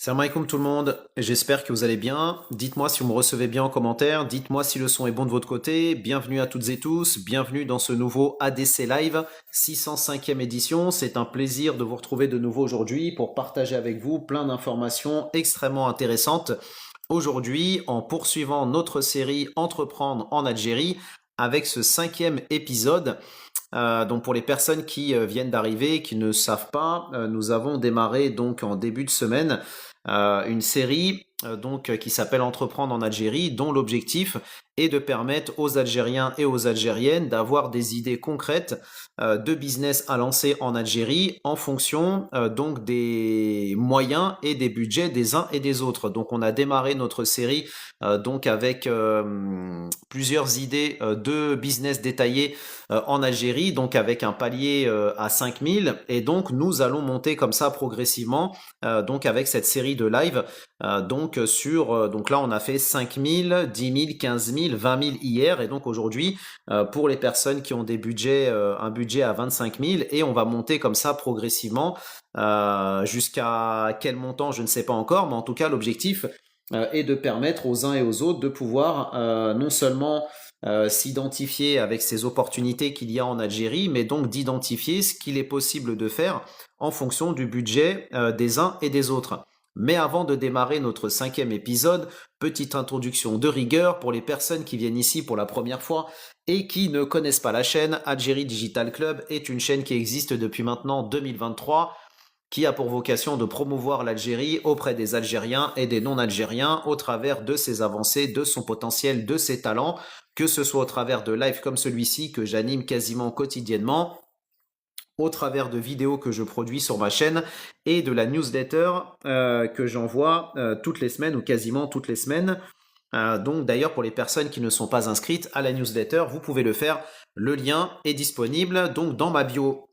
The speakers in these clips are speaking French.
Salam alaikum tout le monde, j'espère que vous allez bien. Dites-moi si vous me recevez bien en commentaire, dites-moi si le son est bon de votre côté. Bienvenue à toutes et tous, bienvenue dans ce nouveau ADC Live 605e édition. C'est un plaisir de vous retrouver de nouveau aujourd'hui pour partager avec vous plein d'informations extrêmement intéressantes. Aujourd'hui, en poursuivant notre série Entreprendre en Algérie avec ce 5e épisode. Donc pour les personnes qui viennent d'arriver, qui ne savent pas, nous avons démarré donc en début de semaine une série qui s'appelle Entreprendre en Algérie, dont l'objectif est de permettre aux Algériens et aux Algériennes d'avoir des idées concrètes de business à lancer en Algérie en fonction donc des moyens et des budgets des uns et des autres. Donc on a démarré notre série donc avec plusieurs idées de business détaillés en Algérie, donc avec un palier à 5000, et donc nous allons monter comme ça progressivement donc avec cette série de live donc là on a fait 5000, 10 000, 15 000, 20 000 hier, et donc aujourd'hui pour les personnes qui ont des budgets un budget à 25 000, et on va monter comme ça progressivement jusqu'à quel montant je ne sais pas encore, mais en tout cas l'objectif est de permettre aux uns et aux autres de pouvoir non seulement s'identifier avec ces opportunités qu'il y a en Algérie, mais donc d'identifier ce qu'il est possible de faire en fonction du budget des uns et des autres. Mais avant de démarrer notre 5e épisode, petite introduction de rigueur pour les personnes qui viennent ici pour la première fois et qui ne connaissent pas la chaîne. Algérie Digital Club est une chaîne qui existe depuis maintenant 2023, qui a pour vocation de promouvoir l'Algérie auprès des Algériens et des non-Algériens au travers de ses avancées, de son potentiel, de ses talents, que ce soit au travers de lives comme celui-ci que j'anime quasiment quotidiennement, au travers de vidéos que je produis sur ma chaîne et de la newsletter que j'envoie toutes les semaines ou quasiment toutes les semaines. Donc d'ailleurs pour les personnes qui ne sont pas inscrites à la newsletter, vous pouvez le faire. Le lien est disponible donc dans ma bio.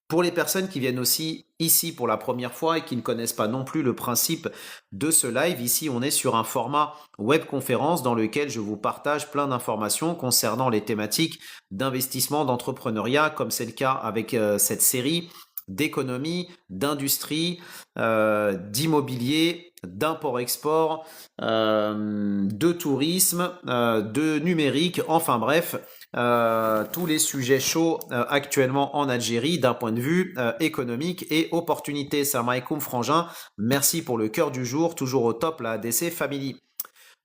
Pour les personnes qui viennent aussi ici pour la première fois et qui ne connaissent pas non plus le principe de ce live, ici on est sur un format webconférence dans lequel je vous partage plein d'informations concernant les thématiques d'investissement, d'entrepreneuriat, comme c'est le cas avec cette série, d'économie, d'industrie, d'immobilier, d'import-export, de tourisme, de numérique, enfin bref, tous les sujets chauds actuellement en Algérie d'un point de vue économique et opportunité. Salam alaikum frangin, merci pour le cœur du jour, toujours au top la ADC Family.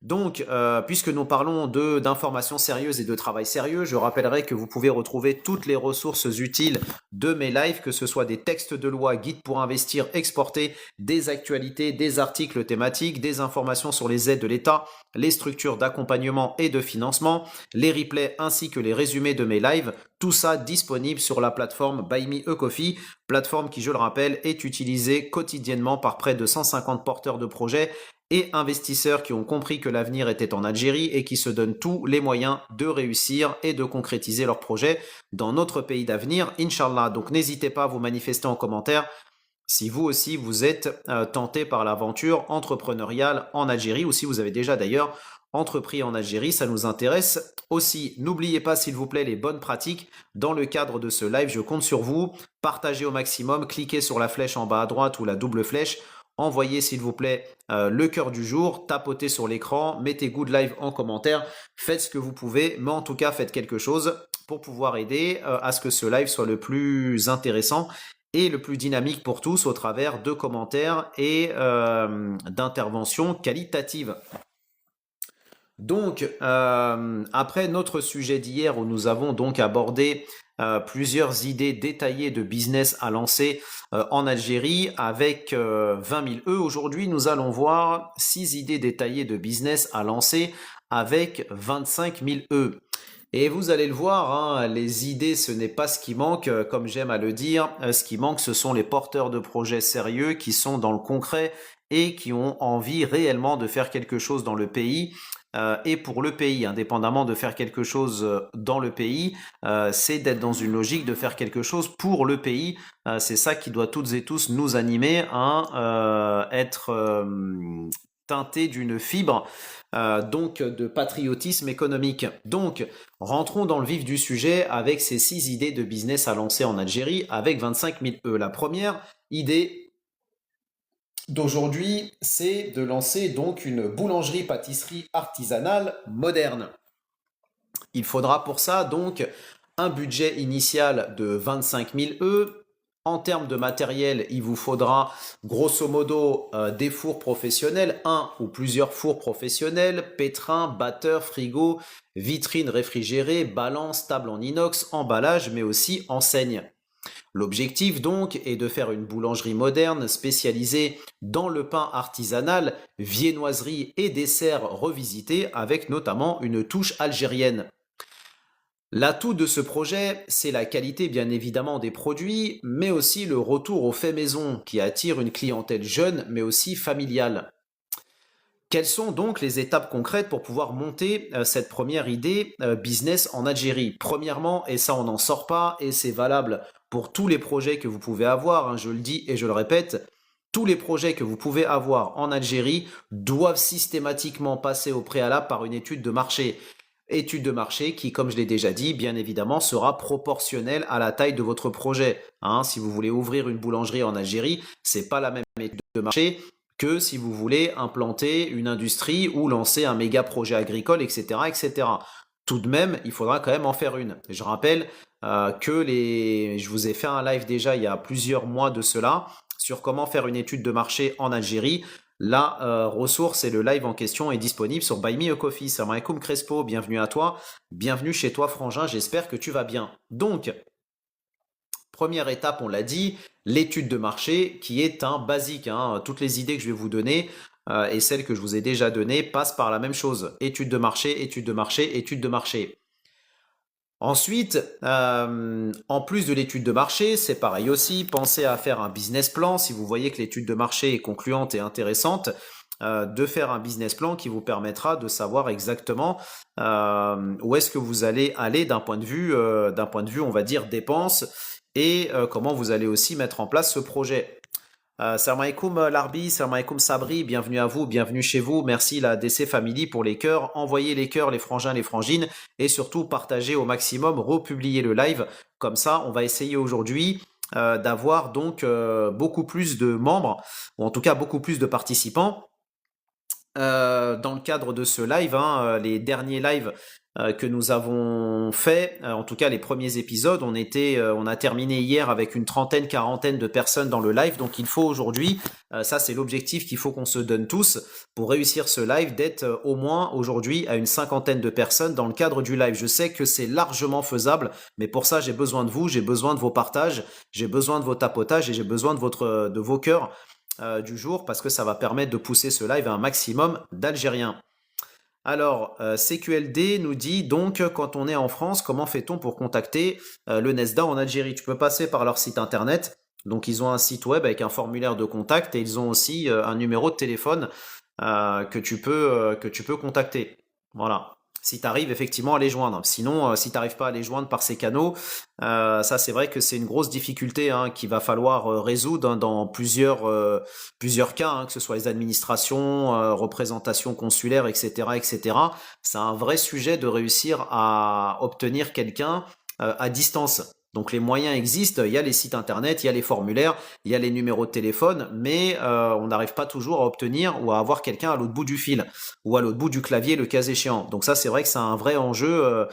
Donc, puisque nous parlons d'informations sérieuses et de travail sérieux, je rappellerai que vous pouvez retrouver toutes les ressources utiles de mes lives, que ce soit des textes de loi, guides pour investir, exporter, des actualités, des articles thématiques, des informations sur les aides de l'État, les structures d'accompagnement et de financement, les replays ainsi que les résumés de mes lives, tout ça disponible sur la plateforme Buy Me a Coffee, plateforme qui, je le rappelle, est utilisée quotidiennement par près de 150 porteurs de projets et investisseurs qui ont compris que l'avenir était en Algérie et qui se donnent tous les moyens de réussir et de concrétiser leurs projets dans notre pays d'avenir, Inch'Allah. Donc n'hésitez pas à vous manifester en commentaire si vous aussi vous êtes tenté par l'aventure entrepreneuriale en Algérie, ou si vous avez déjà d'ailleurs entrepris en Algérie, ça nous intéresse aussi. N'oubliez pas s'il vous plaît les bonnes pratiques dans le cadre de ce live, je compte sur vous. Partagez au maximum, cliquez sur la flèche en bas à droite ou la double flèche. Envoyez s'il vous plaît le cœur du jour, tapotez sur l'écran, mettez good live en commentaire, faites ce que vous pouvez, mais en tout cas faites quelque chose pour pouvoir aider à ce que ce live soit le plus intéressant et le plus dynamique pour tous au travers de commentaires et d'interventions qualitatives. Donc, après notre sujet d'hier où nous avons donc abordé plusieurs idées détaillées de business à lancer en Algérie avec 20 000 E, aujourd'hui nous allons voir 6 idées détaillées de business à lancer avec 25 000 E. Et vous allez le voir, hein, les idées, ce n'est pas ce qui manque, comme j'aime à le dire. Ce qui manque, ce sont les porteurs de projets sérieux qui sont dans le concret et qui ont envie réellement de faire quelque chose dans le pays. Et pour le pays, indépendamment de faire quelque chose dans le pays, c'est d'être dans une logique de faire quelque chose pour le pays. C'est ça qui doit toutes et tous nous animer, hein, être teinté d'une fibre donc de patriotisme économique. Donc, rentrons dans le vif du sujet avec ces 6 idées de business à lancer en Algérie avec 25 000 E. La première idée, d'aujourd'hui, c'est de lancer donc une boulangerie-pâtisserie artisanale moderne. Il faudra pour ça donc un budget initial de 25 000 E. En termes de matériel, il vous faudra grosso modo des fours professionnels, un ou plusieurs fours professionnels, pétrin, batteur, frigo, vitrine réfrigérée, balance, table en inox, emballage, mais aussi enseigne. L'objectif donc est de faire une boulangerie moderne spécialisée dans le pain artisanal, viennoiserie et desserts revisités avec notamment une touche algérienne. L'atout de ce projet, c'est la qualité bien évidemment des produits, mais aussi le retour au fait maison qui attire une clientèle jeune mais aussi familiale. Quelles sont donc les étapes concrètes pour pouvoir monter cette première idée business en Algérie? Premièrement, et ça on n'en sort pas, et c'est valable pour tous les projets que vous pouvez avoir, hein, je le dis et je le répète, tous les projets que vous pouvez avoir en Algérie doivent systématiquement passer au préalable par une étude de marché. Étude de marché qui, comme je l'ai déjà dit, bien évidemment sera proportionnelle à la taille de votre projet. Hein, si vous voulez ouvrir une boulangerie en Algérie, c'est pas la même étude de marché que si vous voulez implanter une industrie ou lancer un méga projet agricole, etc., etc. Tout de même, il faudra quand même en faire une. Je rappelle je vous ai fait un live déjà il y a plusieurs mois de cela sur comment faire une étude de marché en Algérie. La ressource et le live en question est disponible sur Buy Me a Coffee. Salam alaikum Crespo, bienvenue à toi, bienvenue chez toi Frangin, j'espère que tu vas bien. Donc, première étape, on l'a dit, l'étude de marché qui est un basique. Hein. Toutes les idées que je vais vous donner et celles que je vous ai déjà données passent par la même chose. Étude de marché, étude de marché, étude de marché. Ensuite, en plus de l'étude de marché, c'est pareil aussi, pensez à faire un business plan. Si vous voyez que l'étude de marché est concluante et intéressante, de faire un business plan qui vous permettra de savoir exactement où est-ce que vous allez aller d'un point de vue, on va dire, dépenses et comment vous allez aussi mettre en place ce projet. Salam alaikum Larbi, salam alaikum Sabri, bienvenue à vous, bienvenue chez vous. Merci la DC Family pour les cœurs. Envoyez les cœurs, les frangins, les frangines et surtout partagez au maximum, republiez le live. Comme ça, on va essayer aujourd'hui d'avoir donc beaucoup plus de membres, ou en tout cas beaucoup plus de participants. Dans le cadre de ce live, hein, les derniers lives que nous avons fait, en tout cas les premiers épisodes, on a terminé hier avec une trentaine, quarantaine de personnes dans le live. Donc il faut aujourd'hui, ça c'est l'objectif qu'il faut qu'on se donne tous pour réussir ce live, d'être au moins aujourd'hui à une cinquantaine de personnes dans le cadre du live. Je sais que c'est largement faisable, mais pour ça j'ai besoin de vous, j'ai besoin de vos partages, j'ai besoin de vos tapotages et j'ai besoin de vos cœurs du jour parce que ça va permettre de pousser ce live à un maximum d'Algériens. Alors, CQLD nous dit donc, quand on est en France, comment fait-on pour contacter le NESDA en Algérie? Tu peux passer par leur site internet. Donc, ils ont un site web avec un formulaire de contact et ils ont aussi un numéro de téléphone que tu peux contacter. Voilà. Si tu arrives effectivement à les joindre. Sinon, si tu n'arrives pas à les joindre par ces canaux, ça c'est vrai que c'est une grosse difficulté hein, qu'il va falloir résoudre hein, dans plusieurs cas, hein, que ce soit les administrations, représentations consulaires, etc., etc. C'est un vrai sujet de réussir à obtenir quelqu'un à distance. Donc les moyens existent, il y a les sites internet, il y a les formulaires, il y a les numéros de téléphone, mais on n'arrive pas toujours à obtenir ou à avoir quelqu'un à l'autre bout du fil ou à l'autre bout du clavier le cas échéant. Donc ça c'est vrai que c'est un vrai enjeu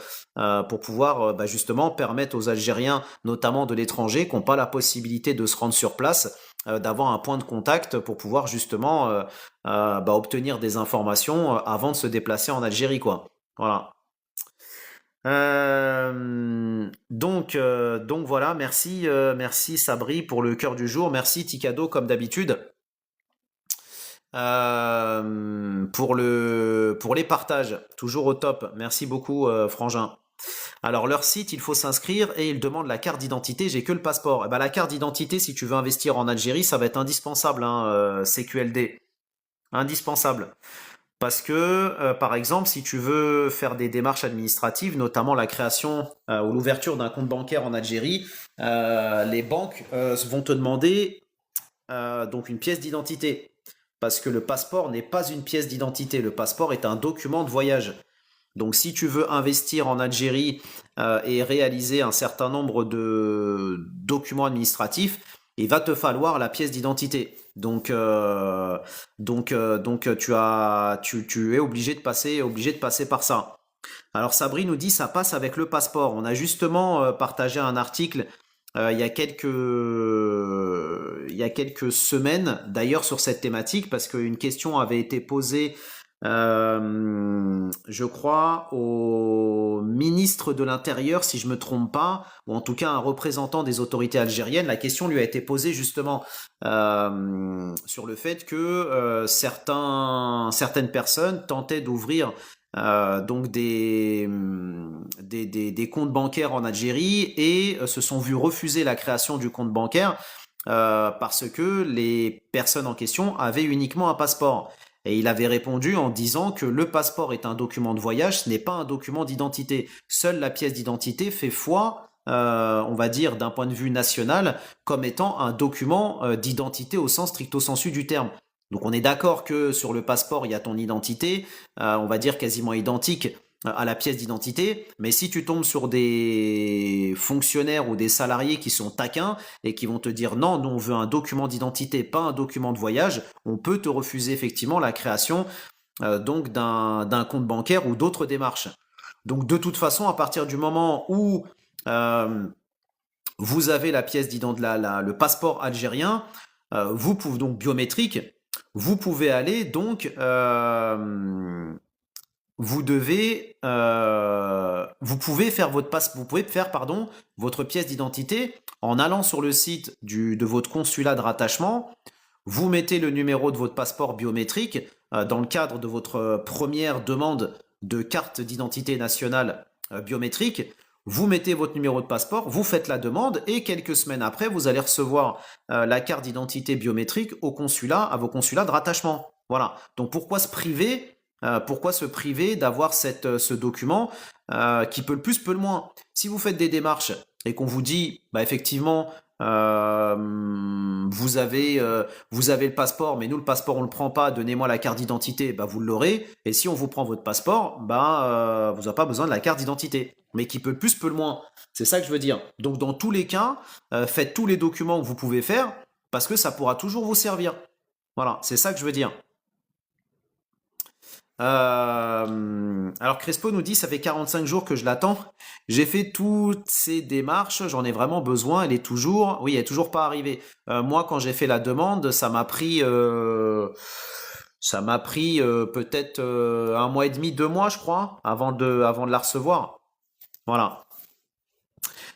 pour pouvoir justement permettre aux Algériens, notamment de l'étranger, qui n'ont pas la possibilité de se rendre sur place, d'avoir un point de contact pour pouvoir justement obtenir des informations avant de se déplacer en Algérie, quoi. Voilà. Donc voilà, merci Sabri pour le cœur du jour, merci Tikado comme d'habitude pour les partages, toujours au top. Merci beaucoup Frangin. Alors leur site, il faut s'inscrire et ils demandent la carte d'identité. J'ai que le passeport. Et ben, la carte d'identité, si tu veux investir en Algérie, ça va être indispensable, hein, CQLD, indispensable. Parce que, par exemple, si tu veux faire des démarches administratives, notamment la création ou l'ouverture d'un compte bancaire en Algérie, les banques vont te demander donc une pièce d'identité. Parce que le passeport n'est pas une pièce d'identité. Le passeport est un document de voyage. Donc si tu veux investir en Algérie et réaliser un certain nombre de documents administratifs, il va te falloir la pièce d'identité. Donc, tu es obligé de passer par ça. Alors Sabri nous dit ça passe avec le passeport. On a justement partagé un article il y a quelques semaines d'ailleurs sur cette thématique parce qu'une question avait été posée je crois au ministre de l'Intérieur si je me trompe pas ou en tout cas un représentant des autorités algériennes. La question lui a été posée justement sur le fait que certaines personnes tentaient d'ouvrir donc des comptes bancaires en Algérie et se sont vus refuser la création du compte bancaire parce que les personnes en question avaient uniquement un passeport. Et il avait répondu en disant que le passeport est un document de voyage, ce n'est pas un document d'identité. Seule la pièce d'identité fait foi, on va dire d'un point de vue national, comme étant un document d'identité au sens stricto sensu du terme. Donc on est d'accord que sur le passeport, il y a ton identité, on va dire quasiment identique à la pièce d'identité, mais si tu tombes sur des fonctionnaires ou des salariés qui sont taquins et qui vont te dire non, nous on veut un document d'identité, pas un document de voyage, on peut te refuser effectivement la création donc d'un compte bancaire ou d'autres démarches. Donc de toute façon, à partir du moment où euh, vous avez la pièce d'identité, le passeport algérien, vous pouvez donc biométrique, vous pouvez aller donc vous pouvez faire vous pouvez faire pardon votre pièce d'identité en allant sur le site de votre consulat de rattachement. Vous mettez le numéro de votre passeport biométrique dans le cadre de votre première demande de carte d'identité nationale biométrique. Vous mettez votre numéro de passeport, vous faites la demande et quelques semaines après, vous allez recevoir la carte d'identité biométrique au consulat, à vos consulats de rattachement. Voilà. Donc pourquoi se priver d'avoir ce document qui peut le plus, peut le moins. Si vous faites des démarches et qu'on vous dit, bah effectivement, vous avez le passeport, mais nous le passeport on le prend pas. Donnez-moi la carte d'identité, bah vous l'aurez. Et si on vous prend votre passeport, bah vous n'avez pas besoin de la carte d'identité. Mais qui peut le plus, peut le moins. C'est ça que je veux dire. Donc dans tous les cas, faites tous les documents que vous pouvez faire parce que ça pourra toujours vous servir. Voilà, c'est ça que je veux dire. Alors Crespo nous dit ça fait 45 jours que je l'attends. J'ai fait toutes ces démarches, j'en ai vraiment besoin. Elle est toujours pas arrivée. Moi, quand j'ai fait la demande, ça m'a pris peut-être un mois et demi, 2 mois, je crois, avant de la recevoir. Voilà.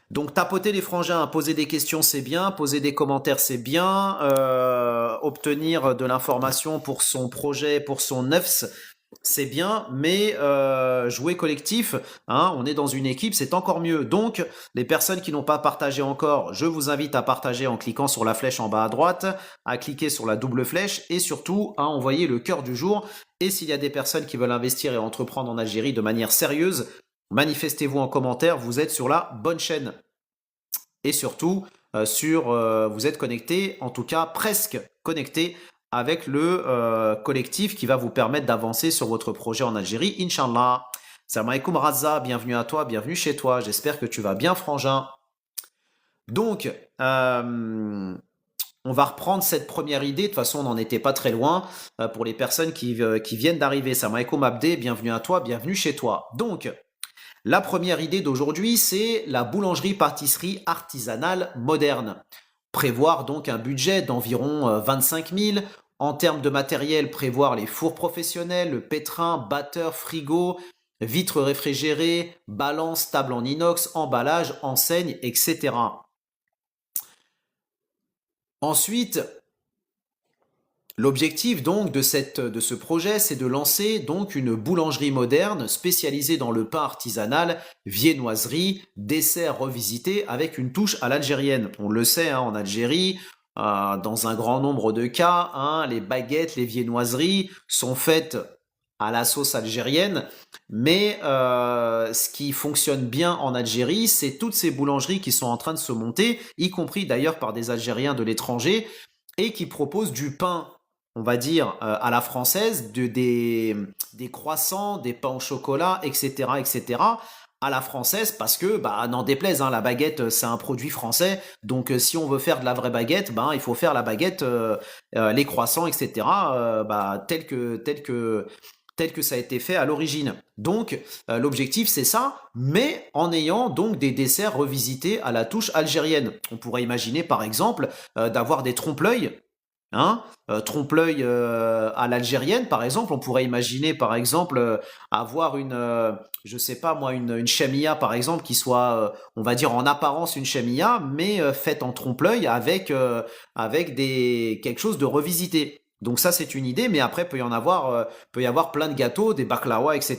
Donc tapoter les frangins, poser des questions c'est bien, poser des commentaires c'est bien, obtenir de l'information pour son projet, pour son nefs, c'est bien, mais jouer collectif, hein, on est dans une équipe, c'est encore mieux. Donc les personnes qui n'ont pas partagé encore, je vous invite à partager en cliquant sur la flèche en bas à droite, à cliquer sur la double flèche et surtout à envoyer le cœur du jour. Et s'il y a des personnes qui veulent investir et entreprendre en Algérie de manière sérieuse, manifestez-vous en commentaire, vous êtes sur la bonne chaîne. Et surtout, vous êtes connecté, en tout cas presque connecté avec le collectif qui va vous permettre d'avancer sur votre projet en Algérie, Inch'Allah. Salam alaikum Raza, bienvenue à toi, bienvenue chez toi, j'espère que tu vas bien frangin. Donc, on va reprendre cette première idée, de toute façon on n'en était pas très loin, pour les personnes qui viennent d'arriver. Salam alaikum Abdé, bienvenue à toi, bienvenue chez toi. Donc, la première idée d'aujourd'hui, c'est la boulangerie-pâtisserie artisanale moderne. Prévoir donc un budget d'environ 25 000. En termes de matériel, prévoir les fours professionnels, le pétrin, batteur, frigo, vitres réfrigérées, balance, table en inox, emballage, enseigne, etc. Ensuite, l'objectif donc de ce projet, c'est de lancer donc une boulangerie moderne spécialisée dans le pain artisanal, viennoiserie, dessert revisité avec une touche à l'algérienne. On le sait, hein, en Algérie, dans un grand nombre de cas, hein, les baguettes, les viennoiseries sont faites à la sauce algérienne, mais ce qui fonctionne bien en Algérie, c'est toutes ces boulangeries qui sont en train de se monter, y compris d'ailleurs par des Algériens de l'étranger, et qui proposent du pain, on va dire, à la française, des croissants, des pains au chocolat, etc., etc., à la française parce que, bah, n'en déplaise, hein, la baguette, c'est un produit français. Donc, si on veut faire de la vraie baguette, ben, il faut faire la baguette, les croissants, etc., bah, tel que ça a été fait à l'origine. Donc, l'objectif, c'est ça, mais en ayant donc des desserts revisités à la touche algérienne. On pourrait imaginer, par exemple, d'avoir des trompe-l'œil, hein, trompe-l'œil à l'algérienne, par exemple. On pourrait imaginer, par exemple, avoir je sais pas moi, une chamia, par exemple, qui soit, on va dire en apparence une chamia, mais faite en trompe-l'œil avec quelque chose de revisité. Donc ça, c'est une idée, mais après, peut y avoir plein de gâteaux, des baklawa, etc.,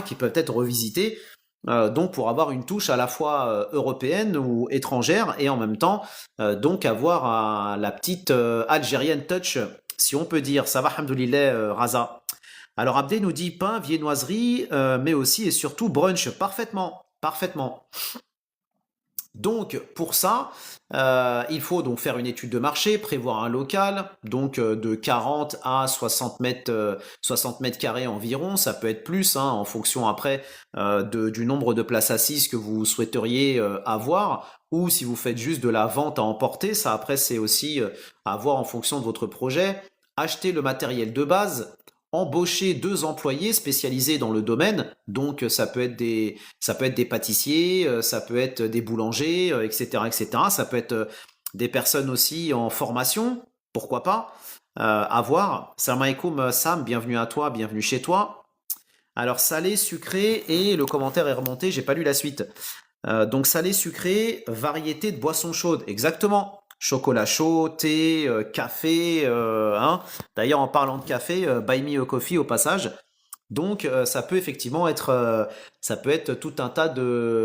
qui peuvent être revisités, donc pour avoir une touche à la fois européenne ou étrangère et en même temps donc avoir la petite algérienne touch, si on peut dire. Ça va, hamdoulilah, Raza. Alors Abdé nous dit pain, viennoiserie, mais aussi et surtout brunch. Parfaitement, parfaitement. Donc pour ça, il faut donc faire une étude de marché, prévoir un local, donc de 40 à 60 mètres carrés environ. Ça peut être plus, hein, en fonction après du nombre de places assises que vous souhaiteriez avoir, ou si vous faites juste de la vente à emporter. Ça après c'est aussi à voir en fonction de votre projet. Acheter le matériel de base, embaucher 2 employés spécialisés dans le domaine. Donc ça peut être des pâtissiers, ça peut être des boulangers, etc., etc. Ça peut être des personnes aussi en formation, pourquoi pas. À voir. Salam alaikum Sam, bienvenue à toi, bienvenue chez toi. Alors salé, sucré et le commentaire est remonté, j'ai pas lu la suite. Donc salé, sucré, variété de boissons chaudes, exactement. Chocolat chaud, thé, café, hein. D'ailleurs, en parlant de café, buy me a coffee au passage. Donc, ça peut effectivement être, ça peut être tout un tas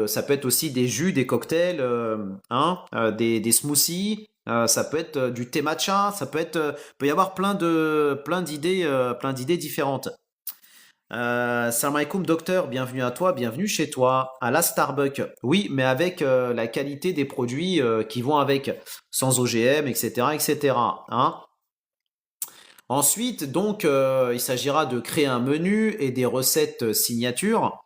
ça peut être aussi des jus, des cocktails, hein, des smoothies. Ça peut être du thé matcha. Peut y avoir plein d'idées différentes. Salam alaikum docteur, bienvenue à toi, bienvenue chez toi, à la Starbucks. Oui, mais avec la qualité des produits qui vont avec, sans OGM, etc., etc., hein. Ensuite, donc, il s'agira de créer un menu et des recettes signatures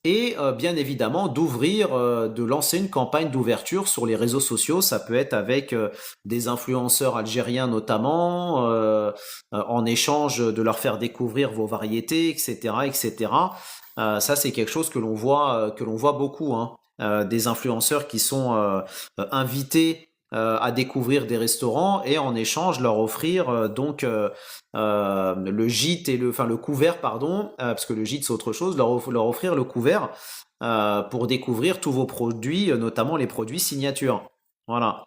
et bien évidemment de lancer une campagne d'ouverture sur les réseaux sociaux. Ça peut être avec des influenceurs algériens notamment, en échange de leur faire découvrir vos variétés, etc., etc. Ça, c'est quelque chose que l'on voit beaucoup, hein. Des influenceurs qui sont invités à découvrir des restaurants et en échange leur offrir le gîte enfin le couvert, pardon, parce que le gîte c'est autre chose, leur offrir le couvert pour découvrir tous vos produits, notamment les produits signature. Voilà.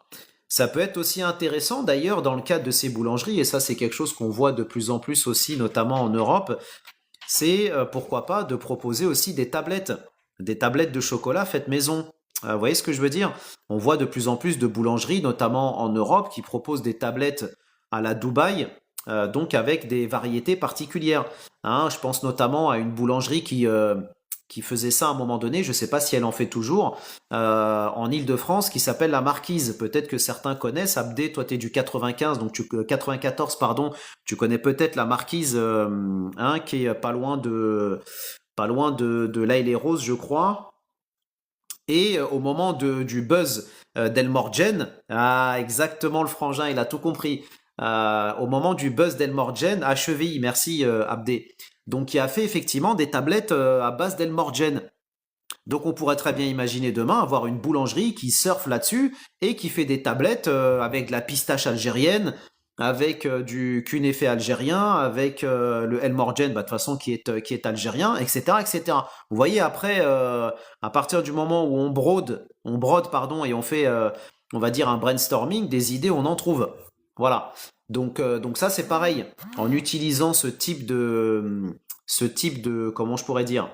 Ça peut être aussi intéressant d'ailleurs dans le cadre de ces boulangeries, et ça c'est quelque chose qu'on voit de plus en plus aussi, notamment en Europe, c'est pourquoi pas de proposer aussi des tablettes de chocolat faites maison. Vous voyez ce que je veux dire? On voit de plus en plus de boulangeries, notamment en Europe, qui proposent des tablettes à la Dubaï, donc avec des variétés particulières, hein. Je pense notamment à une boulangerie qui faisait ça à un moment donné, je ne sais pas si elle en fait toujours, en Île-de-France, qui s'appelle la Marquise. Peut-être que certains connaissent. Abdé, toi tu es du 95, 94, pardon, tu connais peut-être la Marquise, hein, qui est pas loin de l'Aile et Rose, je crois. Et au moment du buzz d'El Morgen, ah, exactement, le frangin, il a tout compris. Au moment du buzz d'El Morgen, à Chevilly, merci Abdé. Donc, il a fait effectivement des tablettes à base d'El Morgen. Donc, on pourrait très bien imaginer demain avoir une boulangerie qui surfe là-dessus et qui fait des tablettes avec de la pistache algérienne, avec du kunéfé algérien, avec le El Morgen, bah, de toute façon, qui est algérien, etc., etc. Vous voyez, après, à partir du moment où on brode, pardon, et on fait, on va dire, un brainstorming, des idées, on en trouve. Voilà. Donc ça, c'est pareil. En utilisant ce type de, comment je pourrais dire,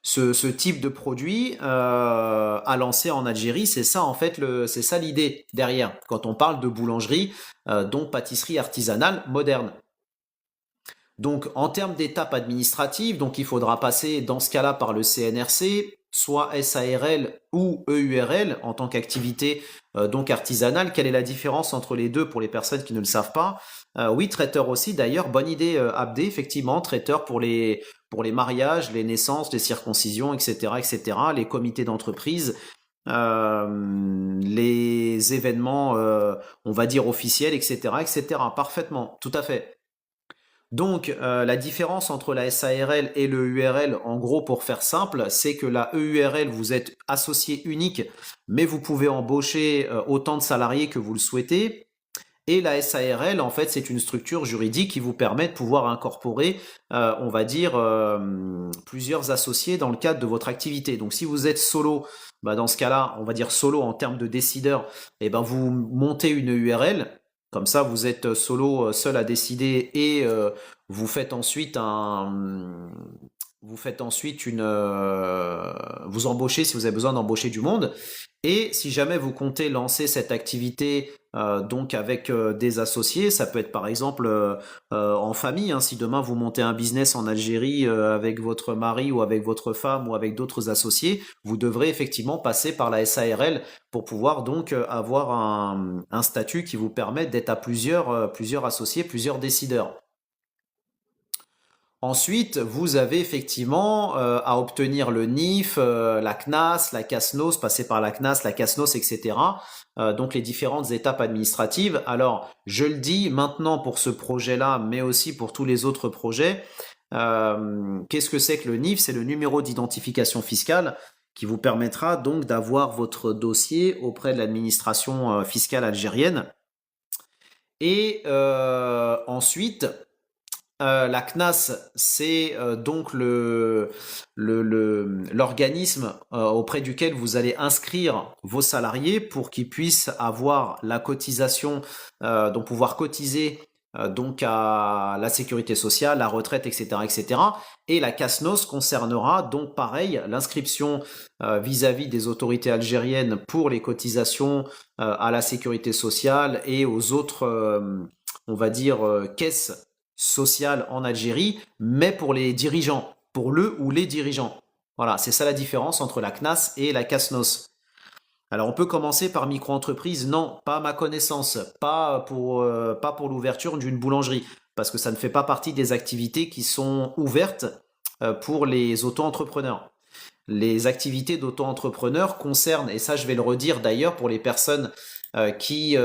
ce type de produit à lancer en Algérie, c'est ça en fait, c'est ça l'idée derrière. Quand on parle de boulangerie, donc pâtisserie artisanale moderne. Donc, en termes d'étapes administratives, donc il faudra passer dans ce cas-là par le CNRC, soit SARL ou EURL en tant qu'activité donc artisanale. Quelle est la différence entre les deux pour les personnes qui ne le savent pas? Oui, traiteur aussi. D'ailleurs, bonne idée, Abdé. Effectivement, traiteur pour les mariages, les naissances, les circoncisions, etc., etc., les comités d'entreprise, les événements, on va dire officiels, etc., etc. Parfaitement, tout à fait. Donc, la différence entre la SARL et le URL, en gros, pour faire simple, c'est que la EURL, vous êtes associé unique, mais vous pouvez embaucher autant de salariés que vous le souhaitez. Et la SARL, en fait, c'est une structure juridique qui vous permet de pouvoir incorporer, on va dire, plusieurs associés dans le cadre de votre activité. Donc, si vous êtes solo, bah, dans ce cas-là, on va dire solo en termes de décideur, et ben vous montez une URL. Comme ça, vous êtes solo, seul à décider et vous faites ensuite vous faites ensuite vous embauchez si vous avez besoin d'embaucher du monde. Et si jamais vous comptez lancer cette activité donc avec des associés, ça peut être par exemple en famille, hein, si demain vous montez un business en Algérie avec votre mari ou avec votre femme ou avec d'autres associés, vous devrez effectivement passer par la SARL pour pouvoir donc avoir un statut qui vous permet d'être à plusieurs associés, plusieurs décideurs. Ensuite, vous avez effectivement à obtenir le NIF, la CNAS, la CASNOS, passer par la CNAS, la CASNOS, etc. Donc les différentes étapes administratives. Alors, je le dis maintenant pour ce projet-là, mais aussi pour tous les autres projets. Qu'est-ce que c'est que le NIF? C'est le numéro d'identification fiscale qui vous permettra donc d'avoir votre dossier auprès de l'administration fiscale algérienne. Et ensuite, la CNAS, c'est donc l'organisme auprès duquel vous allez inscrire vos salariés pour qu'ils puissent avoir la cotisation, donc pouvoir cotiser donc à la sécurité sociale, la retraite, etc., etc. Et la CASNOS concernera donc pareil l'inscription vis-à-vis des autorités algériennes pour les cotisations à la sécurité sociale et aux autres, on va dire, caisses sociale en Algérie, mais pour les dirigeants, pour le ou les dirigeants. Voilà, c'est ça la différence entre la CNAS et la CASNOS. Alors on peut commencer par micro-entreprise, non, pas à ma connaissance, pas pour l'ouverture d'une boulangerie, parce que ça ne fait pas partie des activités qui sont ouvertes pour les auto-entrepreneurs. Les activités d'auto-entrepreneurs concernent, et ça je vais le redire d'ailleurs pour les personnes qui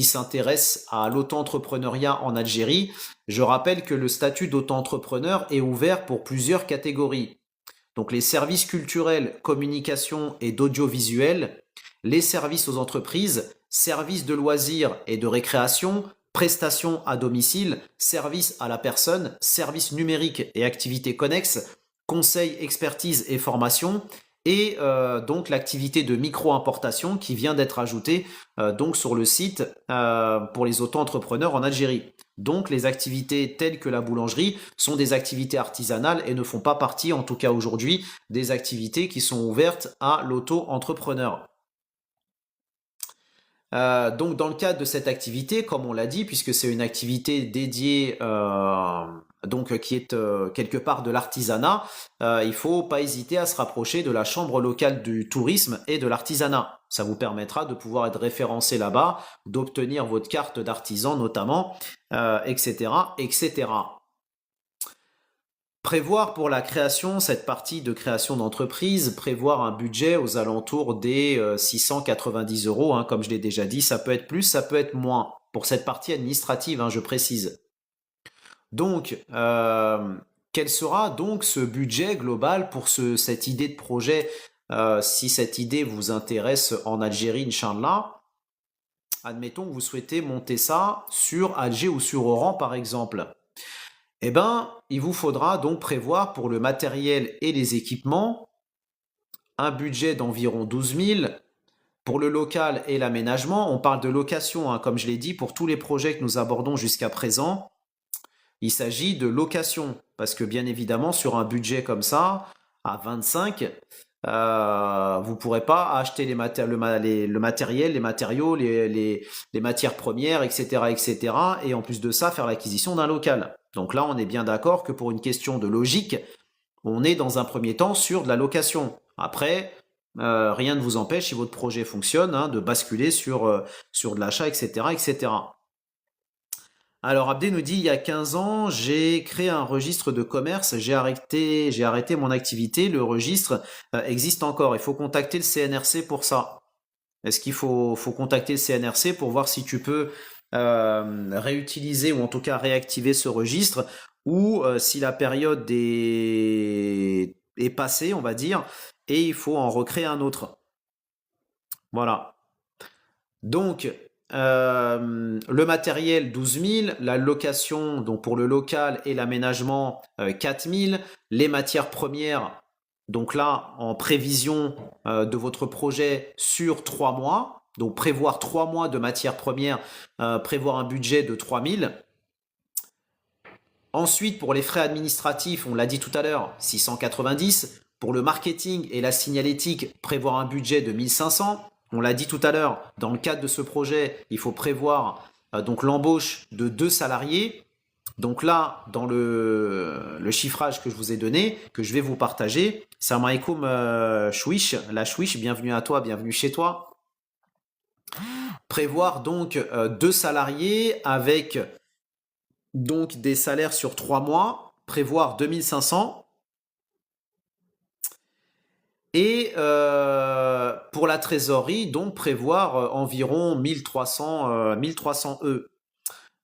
s'intéressent à l'auto-entrepreneuriat en Algérie, je rappelle que le statut d'auto-entrepreneur est ouvert pour plusieurs catégories. Donc les services culturels, communication et d'audiovisuel, les services aux entreprises, services de loisirs et de récréation, prestations à domicile, services à la personne, services numériques et activités connexes, conseils, expertise et formation, et donc l'activité de micro-importation qui vient d'être ajoutée donc sur le site pour les auto-entrepreneurs en Algérie. Donc les activités telles que la boulangerie sont des activités artisanales et ne font pas partie, en tout cas aujourd'hui, des activités qui sont ouvertes à l'auto-entrepreneur. Donc dans le cadre de cette activité, comme on l'a dit, puisque c'est une activité dédiée donc qui est quelque part de l'artisanat, il faut pas hésiter à se rapprocher de la chambre locale du tourisme et de l'artisanat. Ça vous permettra de pouvoir être référencé là-bas, d'obtenir votre carte d'artisan notamment, etc., etc. Prévoir pour la création, cette partie de création d'entreprise, prévoir un budget aux alentours des 690 euros, hein, comme je l'ai déjà dit, ça peut être plus, ça peut être moins, pour cette partie administrative, hein, je précise. Donc, quel sera donc ce budget global pour cette idée de projet, si cette idée vous intéresse en Algérie, Inch'Allah? Admettons que vous souhaitez monter ça sur Alger ou sur Oran, par exemple. Eh ben, il vous faudra donc prévoir pour le matériel et les équipements un budget d'environ 12 000. Pour le local et l'aménagement, on parle de location, hein, comme je l'ai dit, pour tous les projets que nous abordons jusqu'à présent. Il s'agit de location, parce que bien évidemment, sur un budget comme ça, à 25, vous ne pourrez pas acheter le matériel, les matériaux, les matières premières, etc., etc., et en plus de ça, faire l'acquisition d'un local. Donc là, on est bien d'accord que pour une question de logique, on est dans un premier temps sur de la location. Après, rien ne vous empêche, si votre projet fonctionne, hein, de basculer sur de l'achat, etc., etc. Alors Abdé nous dit, il y a 15 ans, j'ai créé un registre de commerce, j'ai arrêté mon activité, le registre existe encore. Il faut contacter le CNRC pour ça. Est-ce qu'il faut contacter le CNRC pour voir si tu peux réutiliser ou en tout cas réactiver ce registre ou si la période est passée, on va dire, et il faut en recréer un autre. Voilà. Donc, le matériel 12 000, la location donc pour le local et l'aménagement 4 000, les matières premières, donc là en prévision de votre projet sur 3 mois, donc prévoir 3 mois de matières premières, prévoir un budget de 3 000. Ensuite, pour les frais administratifs, on l'a dit tout à l'heure, 690. Pour le marketing et la signalétique, prévoir un budget de 1500. On l'a dit tout à l'heure, dans le cadre de ce projet, il faut prévoir donc l'embauche de 2 salariés. Donc là, dans le chiffrage que je vous ai donné, que je vais vous partager, salam alaikum Chouish, la Chouish, bienvenue à toi, bienvenue chez toi. Prévoir donc 2 salariés avec donc des salaires sur 3 mois, prévoir 2500. Et pour la trésorerie, donc prévoir environ 1300 E.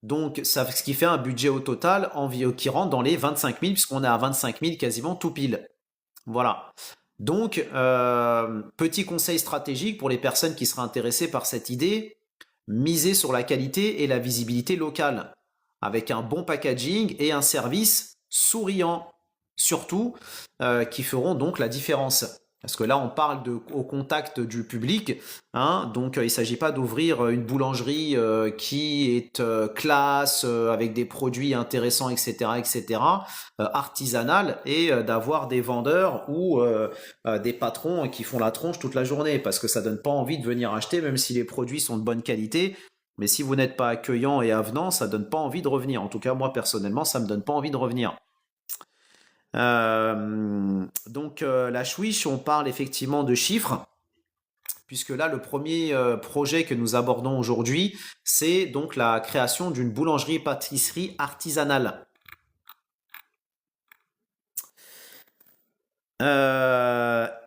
Donc, ça, ce qui fait un budget au total qui rentre dans les 25 000, puisqu'on est à 25 000 quasiment tout pile. Voilà. Donc, petit conseil stratégique pour les personnes qui seraient intéressées par cette idée, miser sur la qualité et la visibilité locale, avec un bon packaging et un service souriant, surtout, qui feront donc la différence. Parce que là, on parle au contact du public, hein, donc il ne s'agit pas d'ouvrir une boulangerie qui est classe, avec des produits intéressants, etc., artisanale, et d'avoir des vendeurs ou des patrons qui font la tronche toute la journée, parce que ça donne pas envie de venir acheter, même si les produits sont de bonne qualité. Mais si vous n'êtes pas accueillant et avenant, ça donne pas envie de revenir. En tout cas, moi, personnellement, ça me donne pas envie de revenir. Donc la Chouiche, on parle effectivement de chiffres, puisque là, le premier projet que nous abordons aujourd'hui, c'est donc la création d'une boulangerie-pâtisserie artisanale.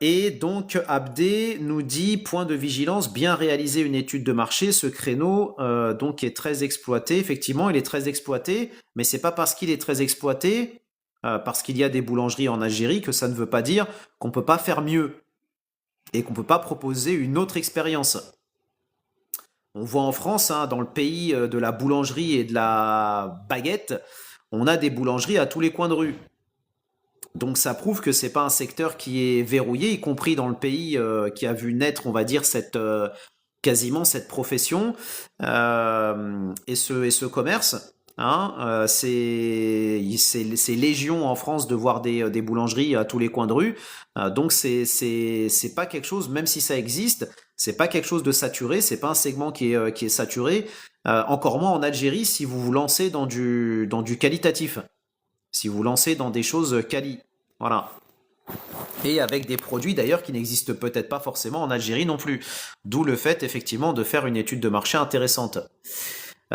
Et donc Abdé nous dit, point de vigilance, bien réaliser une étude de marché. Ce créneau donc est très exploité. Effectivement, il est très exploité, mais c'est pas parce qu'il est très exploité, parce qu'il y a des boulangeries en Algérie, que ça ne veut pas dire qu'on peut pas faire mieux et qu'on peut pas proposer une autre expérience. On voit en France, hein, dans le pays de la boulangerie et de la baguette, on a des boulangeries à tous les coins de rue. Donc ça prouve que c'est pas un secteur qui est verrouillé, y compris dans le pays qui a vu naître, on va dire, quasiment cette profession et ce commerce. Hein, c'est légion en France de voir des boulangeries à tous les coins de rue. Donc c'est pas quelque chose, même si ça existe, c'est pas quelque chose de saturé, c'est pas un segment qui est saturé. Encore moins en Algérie si vous vous lancez dans du qualitatif, si vous vous lancez dans des choses quali. Voilà. Et avec des produits d'ailleurs qui n'existent peut-être pas forcément en Algérie non plus. D'où le fait effectivement de faire une étude de marché intéressante.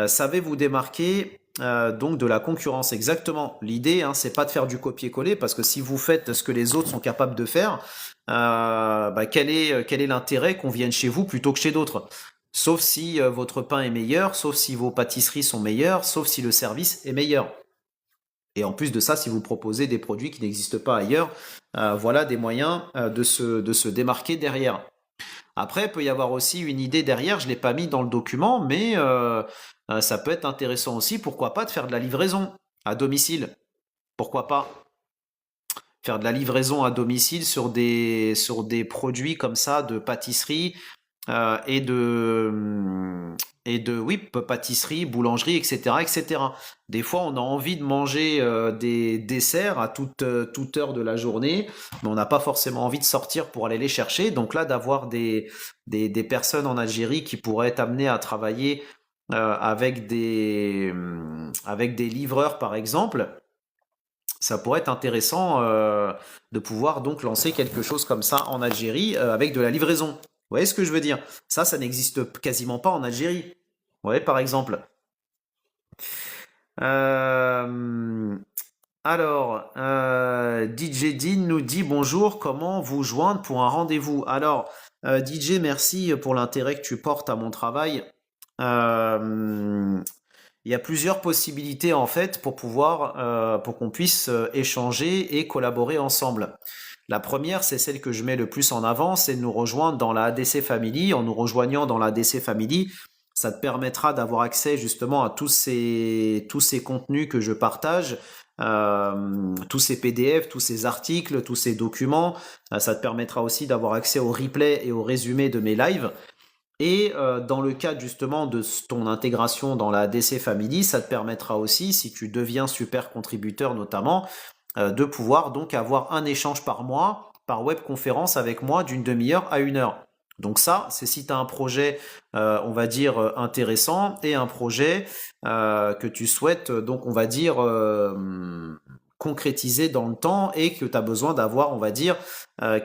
Savez-vous démarquer donc de la concurrence? Exactement. L'idée, hein, c'est pas de faire du copier-coller, parce que si vous faites ce que les autres sont capables de faire, quel est l'intérêt qu'on vienne chez vous plutôt que chez d'autres? Sauf si votre pain est meilleur, sauf si vos pâtisseries sont meilleures, sauf si le service est meilleur. Et en plus de ça, si vous proposez des produits qui n'existent pas ailleurs, voilà des moyens de se démarquer derrière. Après, il peut y avoir aussi une idée derrière, je ne l'ai pas mis dans le document, mais ça peut être intéressant aussi, pourquoi pas, de faire de la livraison à domicile. Pourquoi pas faire de la livraison à domicile sur des produits comme ça de pâtisserie et de oui, pâtisserie, boulangerie, etc., etc. Des fois, on a envie de manger des desserts à toute heure de la journée, mais on n'a pas forcément envie de sortir pour aller les chercher. Donc là, d'avoir des personnes en Algérie qui pourraient être amenées à travailler avec des livreurs, par exemple, ça pourrait être intéressant de pouvoir donc lancer quelque chose comme ça en Algérie avec de la livraison. Vous voyez ce que je veux dire? Ça n'existe quasiment pas en Algérie. Vous voyez, par exemple. Euh, DJ Dean nous dit bonjour, comment vous joindre pour un rendez-vous? Alors, DJ, merci pour l'intérêt que tu portes à mon travail. Euh, il y a plusieurs possibilités en fait pour qu'on puisse échanger et collaborer ensemble. La première, c'est celle que je mets le plus en avant, c'est de nous rejoindre dans la ADC Family. En nous rejoignant dans la ADC Family, ça te permettra d'avoir accès justement à tous ces contenus que je partage, tous ces PDF, tous ces articles, tous ces documents. Ça te permettra aussi d'avoir accès aux replays et aux résumés de mes lives. Et dans le cadre justement de ton intégration dans la DC Family, ça te permettra aussi, si tu deviens super contributeur notamment, de pouvoir donc avoir un échange par mois, par webconférence avec moi d'une demi-heure à une heure. Donc ça, c'est si tu as un projet, on va dire, intéressant et un projet que tu souhaites, donc on va dire, concrétiser dans le temps et que tu as besoin d'avoir, on va dire,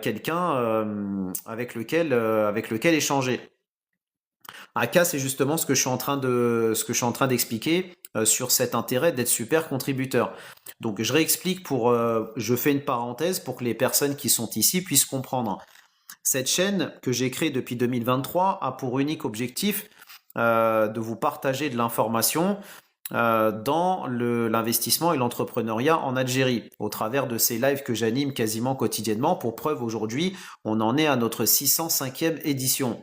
quelqu'un avec lequel échanger. Aka, c'est justement ce que je suis en train d'expliquer sur cet intérêt d'être super contributeur. Donc, je réexplique je fais une parenthèse pour que les personnes qui sont ici puissent comprendre. Cette chaîne que j'ai créée depuis 2023 a pour unique objectif de vous partager de l'information dans l'investissement et l'entrepreneuriat en Algérie, au travers de ces lives que j'anime quasiment quotidiennement. Pour preuve, aujourd'hui, on en est à notre 605e édition.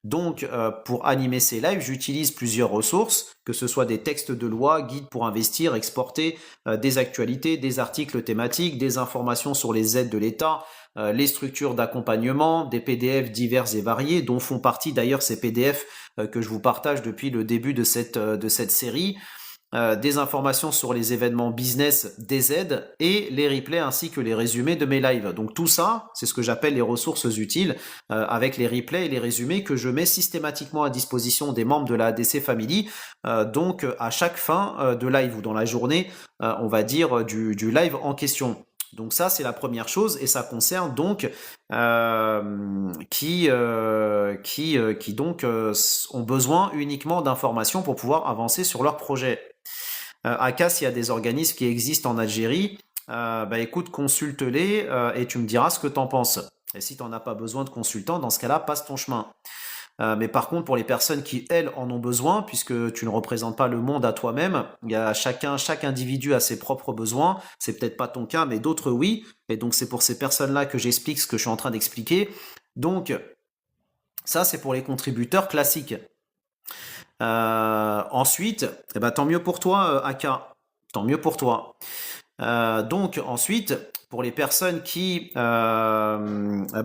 Donc, pour animer ces lives, j'utilise plusieurs ressources, que ce soit des textes de loi, guides pour investir, exporter, des actualités, des articles thématiques, des informations sur les aides de l'État, les structures d'accompagnement, des PDF divers et variés, dont font partie d'ailleurs ces PDF que je vous partage depuis le début de cette série. Des informations sur les événements business, des aides et les replays ainsi que les résumés de mes lives. Donc tout ça, c'est ce que j'appelle les ressources utiles avec les replays et les résumés que je mets systématiquement à disposition des membres de la ADC Family. Donc à chaque fin de live ou dans la journée, on va dire du live en question. Donc ça, c'est la première chose et ça concerne donc qui donc ont besoin uniquement d'informations pour pouvoir avancer sur leur projet. Aka, s'il y a des organismes qui existent en Algérie, bah écoute, consulte-les et tu me diras ce que tu en penses. Et si tu n'en as pas besoin de consultants, dans ce cas-là, passe ton chemin. Mais par contre, pour les personnes qui, elles, en ont besoin, puisque tu ne représentes pas le monde à toi-même, il y a chaque individu a ses propres besoins. C'est peut-être pas ton cas, mais d'autres oui. Et donc, c'est pour ces personnes-là que j'explique ce que je suis en train d'expliquer. Donc, ça, c'est pour les contributeurs classiques. Ensuite, eh ben, tant mieux pour toi, Aka. Tant mieux pour toi. Donc ensuite, pour les personnes qui, bah,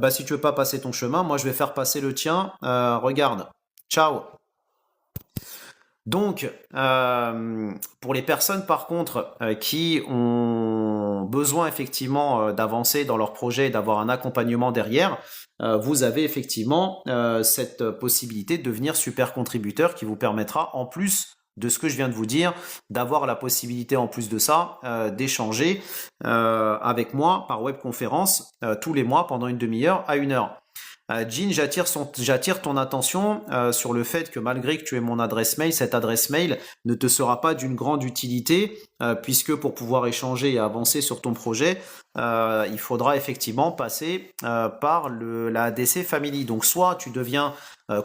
si tu veux pas passer ton chemin, moi je vais faire passer le tien. Regarde. Ciao. Donc, pour les personnes par contre qui ont besoin effectivement d'avancer dans leur projet et d'avoir un accompagnement derrière, vous avez effectivement cette possibilité de devenir super contributeur qui vous permettra, en plus de ce que je viens de vous dire, d'avoir la possibilité en plus de ça d'échanger avec moi par webconférence tous les mois pendant une demi-heure à une heure. Jean, j'attire ton attention sur le fait que malgré que tu aies mon adresse mail, cette adresse mail ne te sera pas d'une grande utilité puisque pour pouvoir échanger et avancer sur ton projet, il faudra effectivement passer par la ADC Family. Donc soit tu deviens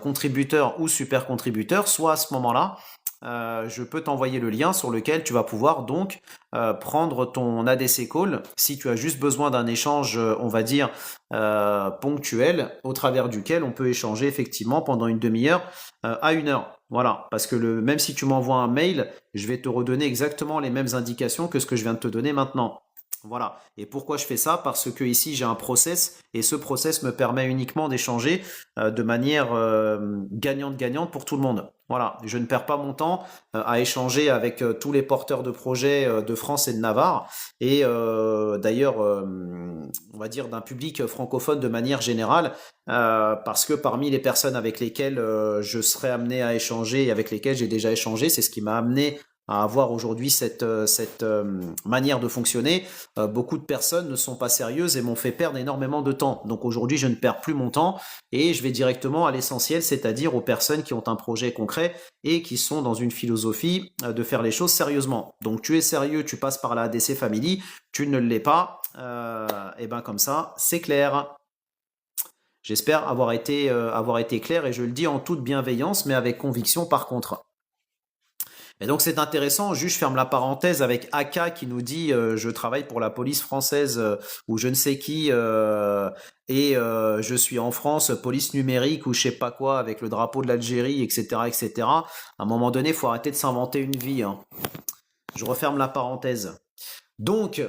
contributeur ou super contributeur, soit à ce moment-là, je peux t'envoyer le lien sur lequel tu vas pouvoir donc prendre ton ADC call si tu as juste besoin d'un échange, on va dire, ponctuel, au travers duquel on peut échanger effectivement pendant une demi-heure à une heure. Voilà, parce que même si tu m'envoies un mail, je vais te redonner exactement les mêmes indications que ce que je viens de te donner maintenant. Voilà. Et pourquoi je fais ça? Parce que ici j'ai un process et ce process me permet uniquement d'échanger de manière gagnante-gagnante pour tout le monde. Voilà. Je ne perds pas mon temps à échanger avec tous les porteurs de projets de France et de Navarre et d'ailleurs, on va dire d'un public francophone de manière générale parce que parmi les personnes avec lesquelles je serai amené à échanger et avec lesquelles j'ai déjà échangé, c'est ce qui m'a amené à avoir aujourd'hui cette manière de fonctionner, beaucoup de personnes ne sont pas sérieuses et m'ont fait perdre énormément de temps. Donc aujourd'hui, je ne perds plus mon temps et je vais directement à l'essentiel, c'est-à-dire aux personnes qui ont un projet concret et qui sont dans une philosophie de faire les choses sérieusement. Donc tu es sérieux, tu passes par la ADC Family, tu ne l'es pas, et ben comme ça, c'est clair. J'espère avoir été clair et je le dis en toute bienveillance, mais avec conviction par contre. Et donc c'est intéressant, juste je ferme la parenthèse avec Aka qui nous dit je travaille pour la police française ou je ne sais qui je suis en France, police numérique ou je sais pas quoi avec le drapeau de l'Algérie, etc., etc. À un moment donné, il faut arrêter de s'inventer une vie, hein. Je referme la parenthèse. Donc,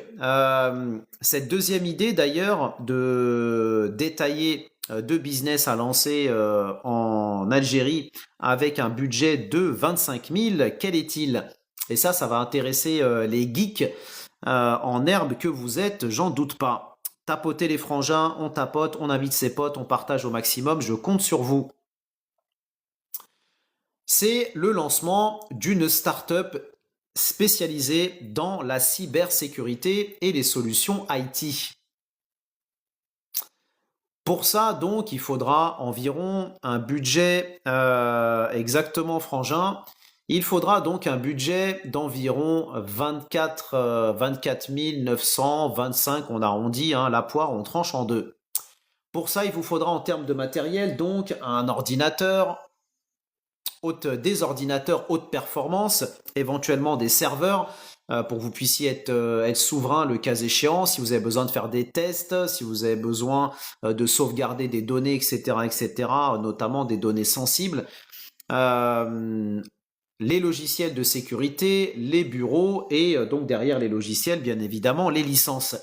cette deuxième idée d'ailleurs de détailler deux business à lancer en Algérie avec un budget de 25 000, quel est-il? Et ça va intéresser les geeks en herbe que vous êtes, j'en doute pas. Tapotez les frangins, on tapote, on invite ses potes, on partage au maximum, je compte sur vous. C'est le lancement d'une start-up spécialisée dans la cybersécurité et les solutions IT. Pour ça, donc, il faudra environ un budget exactement frangin. Il faudra donc un budget d'environ 24 925, on arrondit, hein, la poire, on tranche en deux. Pour ça, il vous faudra en termes de matériel, donc un ordinateur, des ordinateurs haute performance, éventuellement des serveurs pour que vous puissiez être souverain le cas échéant, si vous avez besoin de faire des tests, si vous avez besoin de sauvegarder des données, etc., etc., notamment des données sensibles. Les logiciels de sécurité, les bureaux et donc derrière les logiciels, bien évidemment, les licences.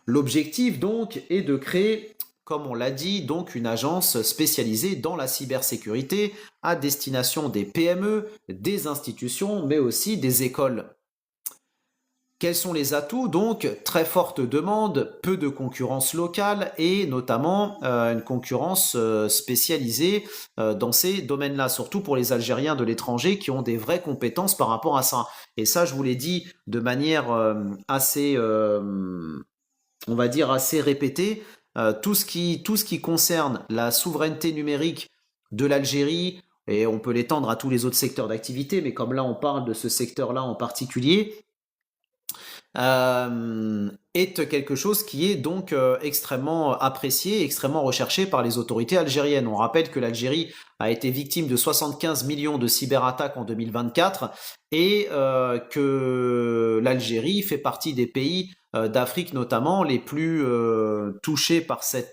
L'objectif donc est de créer, comme on l'a dit, donc une agence spécialisée dans la cybersécurité à destination des PME, des institutions, mais aussi des écoles. Quels sont les atouts? Donc, très forte demande, peu de concurrence locale et notamment une concurrence spécialisée dans ces domaines-là, surtout pour les Algériens de l'étranger qui ont des vraies compétences par rapport à ça. Et ça, je vous l'ai dit de manière assez, on va dire, assez répétée. Tout ce qui concerne la souveraineté numérique de l'Algérie, et on peut l'étendre à tous les autres secteurs d'activité, mais comme là on parle de ce secteur-là en particulier, est quelque chose qui est donc extrêmement apprécié, extrêmement recherché par les autorités algériennes. On rappelle que l'Algérie a été victime de 75 millions de cyberattaques en 2024 et que l'Algérie fait partie des pays d'Afrique notamment les plus touchés par ces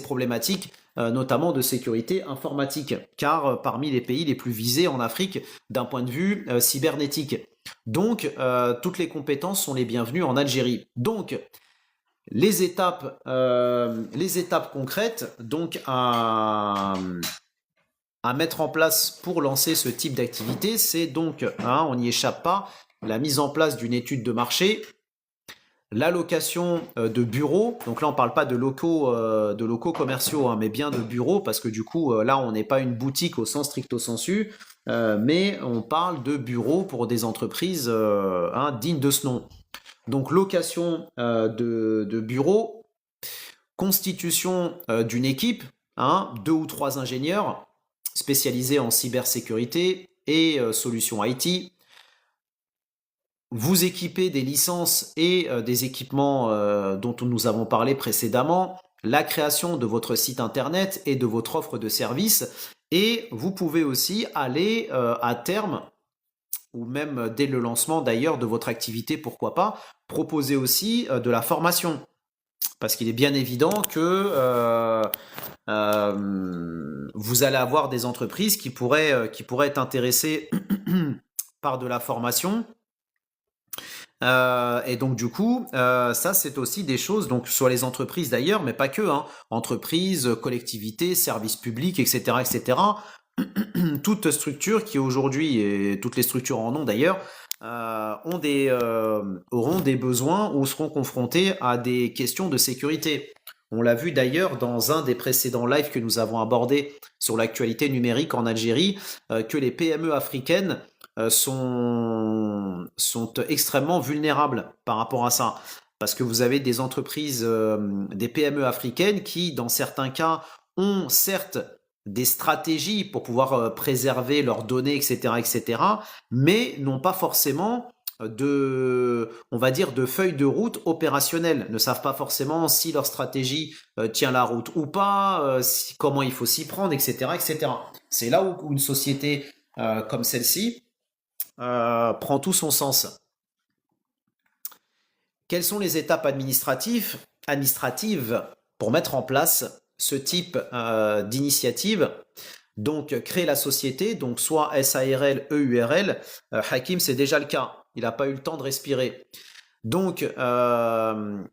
problématiques, notamment de sécurité informatique, car parmi les pays les plus visés en Afrique d'un point de vue cybernétique. Donc, toutes les compétences sont les bienvenues en Algérie. Donc, les étapes concrètes, donc à mettre en place pour lancer ce type d'activité, c'est donc, on n'y échappe pas, la mise en place d'une étude de marché, la location de bureaux. Donc là, on ne parle pas de locaux commerciaux, hein, mais bien de bureaux, parce que du coup, là, on n'est pas une boutique au sens stricto sensu, mais on parle de bureaux pour des entreprises dignes de ce nom. Donc location de bureaux, constitution d'une équipe, 2 ou 3 ingénieurs spécialisés en cybersécurité et solutions IT. Vous équipez des licences et des équipements dont nous avons parlé précédemment, la création de votre site internet et de votre offre de service, et vous pouvez aussi aller à terme, ou même dès le lancement d'ailleurs de votre activité, pourquoi pas, proposer aussi de la formation. Parce qu'il est bien évident que vous allez avoir des entreprises qui pourraient être intéressées par de la formation. Et donc du coup, ça c'est aussi des choses, donc soit les entreprises d'ailleurs, mais pas que, entreprises, collectivités, services publics, etc., etc. Toute structure qui aujourd'hui, et toutes les structures en ont d'ailleurs, auront des besoins ou seront confrontés à des questions de sécurité. On l'a vu d'ailleurs dans un des précédents lives que nous avons abordé sur l'actualité numérique en Algérie, que les PME africaines sont extrêmement vulnérables par rapport à ça. Parce que vous avez des entreprises, des PME africaines qui, dans certains cas, ont certes des stratégies pour pouvoir préserver leurs données, etc., etc., mais n'ont pas forcément on va dire, de feuilles de route opérationnelles, ne savent pas forcément si leur stratégie tient la route ou pas, comment il faut s'y prendre, etc., etc. C'est là où une société comme celle-ci prend tout son sens. Quelles sont les étapes administratives pour mettre en place ce type d'initiative? Donc, créer la société, donc soit SARL, EURL. Hakim, c'est déjà le cas. Il n'a pas eu le temps de respirer. Donc, le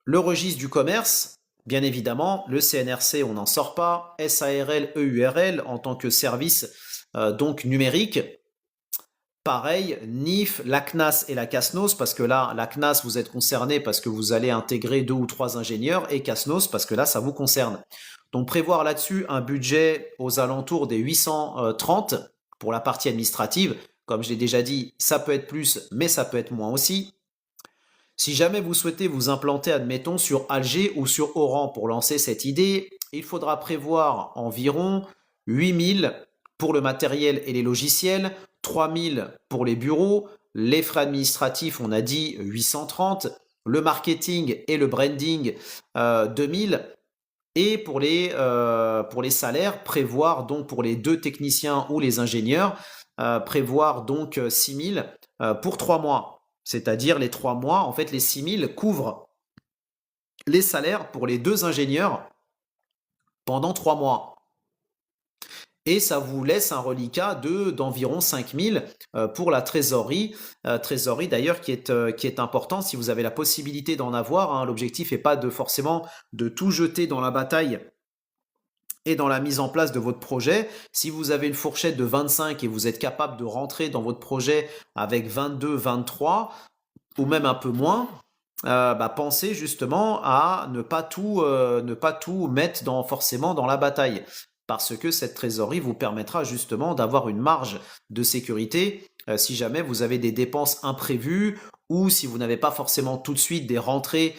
registre du commerce, bien évidemment, le CNRC, on n'en sort pas. SARL, EURL en tant que service donc numérique. Pareil, NIF, la CNAS et la CASNOS, parce que là, la CNAS, vous êtes concerné parce que vous allez intégrer 2 ou 3 ingénieurs, et CASNOS, parce que là, ça vous concerne. Donc, prévoir là-dessus un budget aux alentours des 830 pour la partie administrative. Comme je l'ai déjà dit, ça peut être plus, mais ça peut être moins aussi. Si jamais vous souhaitez vous implanter, admettons, sur Alger ou sur Oran pour lancer cette idée, il faudra prévoir environ 8000 pour le matériel et les logiciels, 3000 pour les bureaux, les frais administratifs, on a dit 830, le marketing et le branding 2000, et pour les salaires, prévoir donc pour les 2 techniciens ou les ingénieurs, prévoir donc 6000 pour 3 mois. C'est-à-dire les 3 mois, en fait les 6000 couvrent les salaires pour les 2 ingénieurs pendant 3 mois. Et ça vous laisse un reliquat d'environ 5000 pour la trésorerie. Trésorerie d'ailleurs qui est important si vous avez la possibilité d'en avoir. Hein. L'objectif n'est pas forcément de tout jeter dans la bataille et dans la mise en place de votre projet. Si vous avez une fourchette de 25 et vous êtes capable de rentrer dans votre projet avec 22, 23 ou même un peu moins, pensez justement à ne pas tout mettre forcément dans la bataille. Parce que cette trésorerie vous permettra justement d'avoir une marge de sécurité si jamais vous avez des dépenses imprévues ou si vous n'avez pas forcément tout de suite des rentrées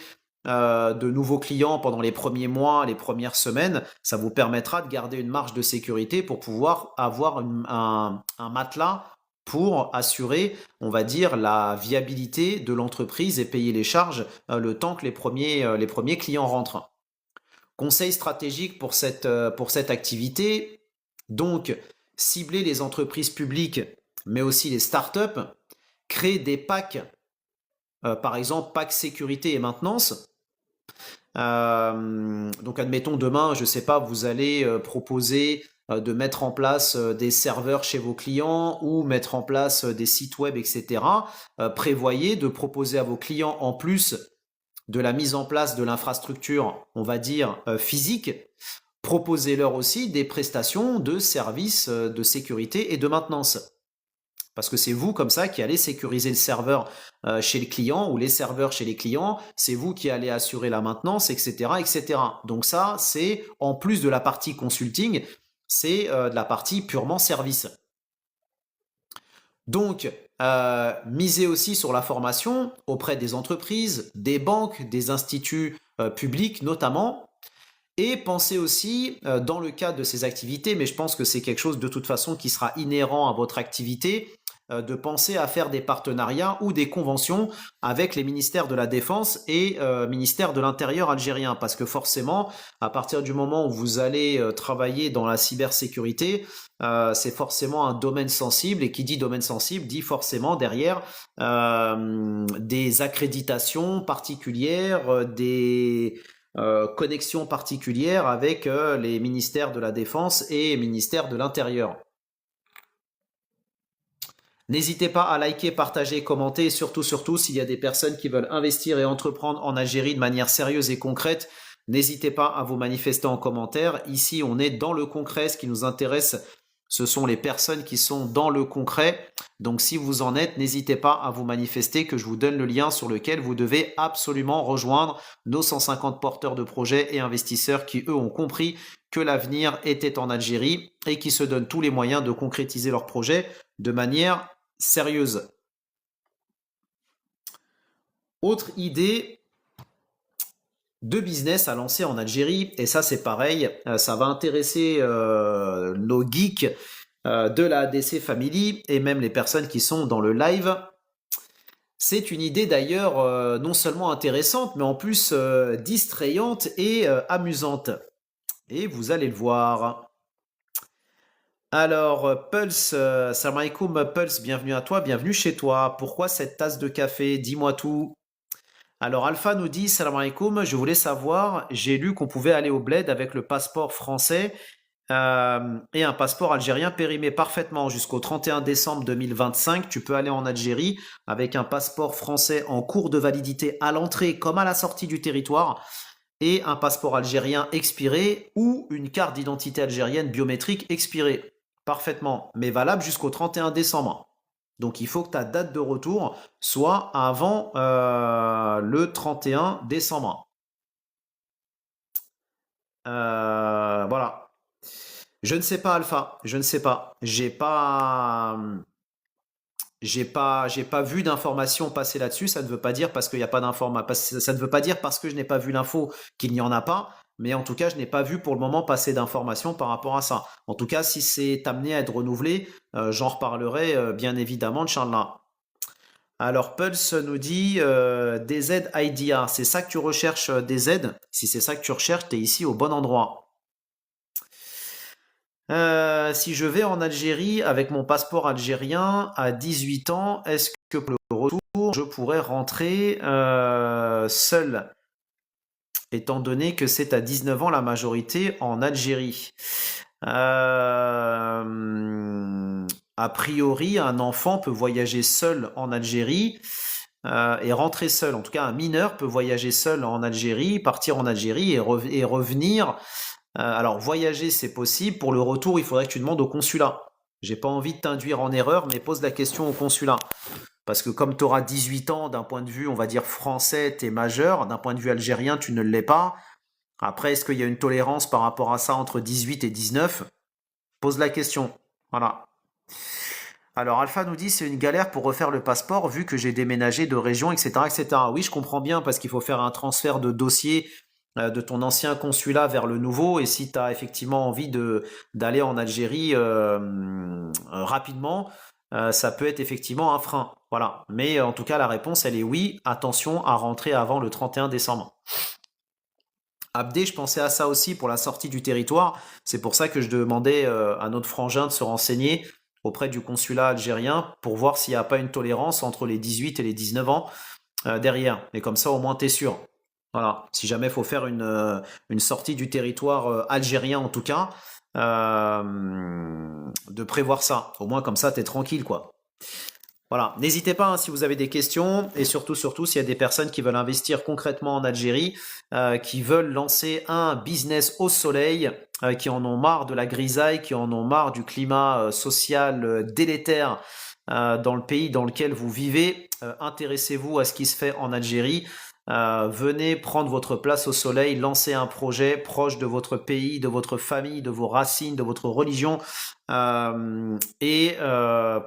de nouveaux clients pendant les premiers mois, les premières semaines. Ça vous permettra de garder une marge de sécurité pour pouvoir avoir un matelas pour assurer, on va dire, la viabilité de l'entreprise et payer les charges le temps que les premiers clients rentrent. Conseil stratégique pour cette activité, donc cibler les entreprises publiques, mais aussi les startups, créer des packs, par exemple pack sécurité et maintenance. Donc admettons demain, je ne sais pas, vous allez proposer de mettre en place des serveurs chez vos clients ou mettre en place des sites web, etc. Prévoyez de proposer à vos clients en plus de la mise en place de l'infrastructure, on va dire, physique, proposez-leur aussi des prestations de services de sécurité et de maintenance. Parce que c'est vous comme ça qui allez sécuriser le serveur chez le client ou les serveurs chez les clients, c'est vous qui allez assurer la maintenance, etc., etc. Donc ça, c'est en plus de la partie consulting, c'est de la partie purement service. Donc, misez aussi sur la formation auprès des entreprises, des banques, des instituts publics notamment, et pensez aussi, dans le cadre de ces activités, mais je pense que c'est quelque chose de toute façon qui sera inhérent à votre activité, de penser à faire des partenariats ou des conventions avec les ministères de la Défense et ministère de l'Intérieur algérien. Parce que forcément, à partir du moment où vous allez travailler dans la cybersécurité, c'est forcément un domaine sensible. Et qui dit domaine sensible dit forcément derrière des accréditations particulières, des connexions particulières avec les ministères de la Défense et ministère de l'Intérieur. N'hésitez pas à liker, partager, commenter et surtout, s'il y a des personnes qui veulent investir et entreprendre en Algérie de manière sérieuse et concrète, n'hésitez pas à vous manifester en commentaire. Ici, on est dans le concret. Ce qui nous intéresse, Ce sont les personnes qui sont dans le concret. Donc si vous en êtes, n'hésitez pas à vous manifester, que je vous donne le lien sur lequel vous devez absolument rejoindre nos 150 porteurs de projets et investisseurs qui, eux, ont compris que l'avenir était en Algérie et qui se donnent tous les moyens de concrétiser leurs projets de manière sérieuse. Autre idée de business à lancer en Algérie, et ça c'est pareil, ça va intéresser nos geeks de la ADC Family et même les personnes qui sont dans le live. C'est une idée d'ailleurs non seulement intéressante, mais en plus distrayante et amusante. Et vous allez le voir. Alors, Pulse, salam alaikum, Pulse, bienvenue à toi, bienvenue chez toi. Pourquoi cette tasse de café? Dis-moi tout. Alors, Alpha nous dit, salam alaikum, je voulais savoir, j'ai lu qu'on pouvait aller au bled avec le passeport français et un passeport algérien périmé parfaitement jusqu'au 31 décembre 2025. Tu peux aller en Algérie avec un passeport français en cours de validité à l'entrée comme à la sortie du territoire et un passeport algérien expiré ou une carte d'identité algérienne biométrique expirée. Parfaitement, mais valable jusqu'au 31 décembre. Donc il faut que ta date de retour soit avant le 31 décembre. Voilà. Je ne sais pas, Alpha. Je ne sais pas. J'ai pas vu d'informations passer là-dessus. Ça ne veut pas dire parce qu'il n'y a pas d'information. Ça ne veut pas dire parce que je n'ai pas vu l'info qu'il n'y en a pas. Mais en tout cas, je n'ai pas vu pour le moment passer d'informations par rapport à ça. En tout cas, si c'est amené à être renouvelé, j'en reparlerai bien évidemment, Inch'Allah. Alors, Pulse nous dit DZ IDEA. C'est ça que tu recherches, DZ? Si c'est ça que tu recherches, tu es ici au bon endroit. Si je vais en Algérie avec mon passeport algérien à 18 ans, est-ce que pour le retour, je pourrais rentrer seul, étant donné que c'est à 19 ans la majorité en Algérie? A priori, un enfant peut voyager seul en Algérie et rentrer seul. En tout cas, un mineur peut voyager seul en Algérie, partir en Algérie et revenir. Alors, voyager, c'est possible. Pour le retour, il faudrait que tu demandes au consulat. J'ai pas envie de t'induire en erreur, mais pose la question au consulat. Parce que comme tu auras 18 ans, d'un point de vue, on va dire français, tu es majeur. D'un point de vue algérien, tu ne l'es pas. Après, est-ce qu'il y a une tolérance par rapport à ça entre 18 et 19? Pose la question. Voilà. Alors, Alpha nous dit c'est une galère pour refaire le passeport vu que j'ai déménagé de région, etc., etc. Oui, je comprends bien parce qu'il faut faire un transfert de dossier de ton ancien consulat vers le nouveau. Et si tu as effectivement envie d'aller en Algérie rapidement, ça peut être effectivement un frein. Voilà. Mais en tout cas, la réponse, elle est oui. Attention à rentrer avant le 31 décembre. Abdé, je pensais à ça aussi pour la sortie du territoire. C'est pour ça que je demandais à notre frangin de se renseigner auprès du consulat algérien pour voir s'il n'y a pas une tolérance entre les 18 et les 19 ans derrière. Et comme ça, au moins, tu es sûr. Voilà. Si jamais il faut faire une sortie du territoire algérien, en tout cas, de prévoir ça. Au moins, comme ça, tu es tranquille, quoi. Voilà, n'hésitez pas hein, si vous avez des questions et surtout s'il y a des personnes qui veulent investir concrètement en Algérie, qui veulent lancer un business au soleil, qui en ont marre de la grisaille, qui en ont marre du climat social délétère dans le pays dans lequel vous vivez. Intéressez-vous à ce qui se fait en Algérie. Venez prendre votre place au soleil, lancer un projet proche de votre pays, de votre famille, de vos racines, de votre religion et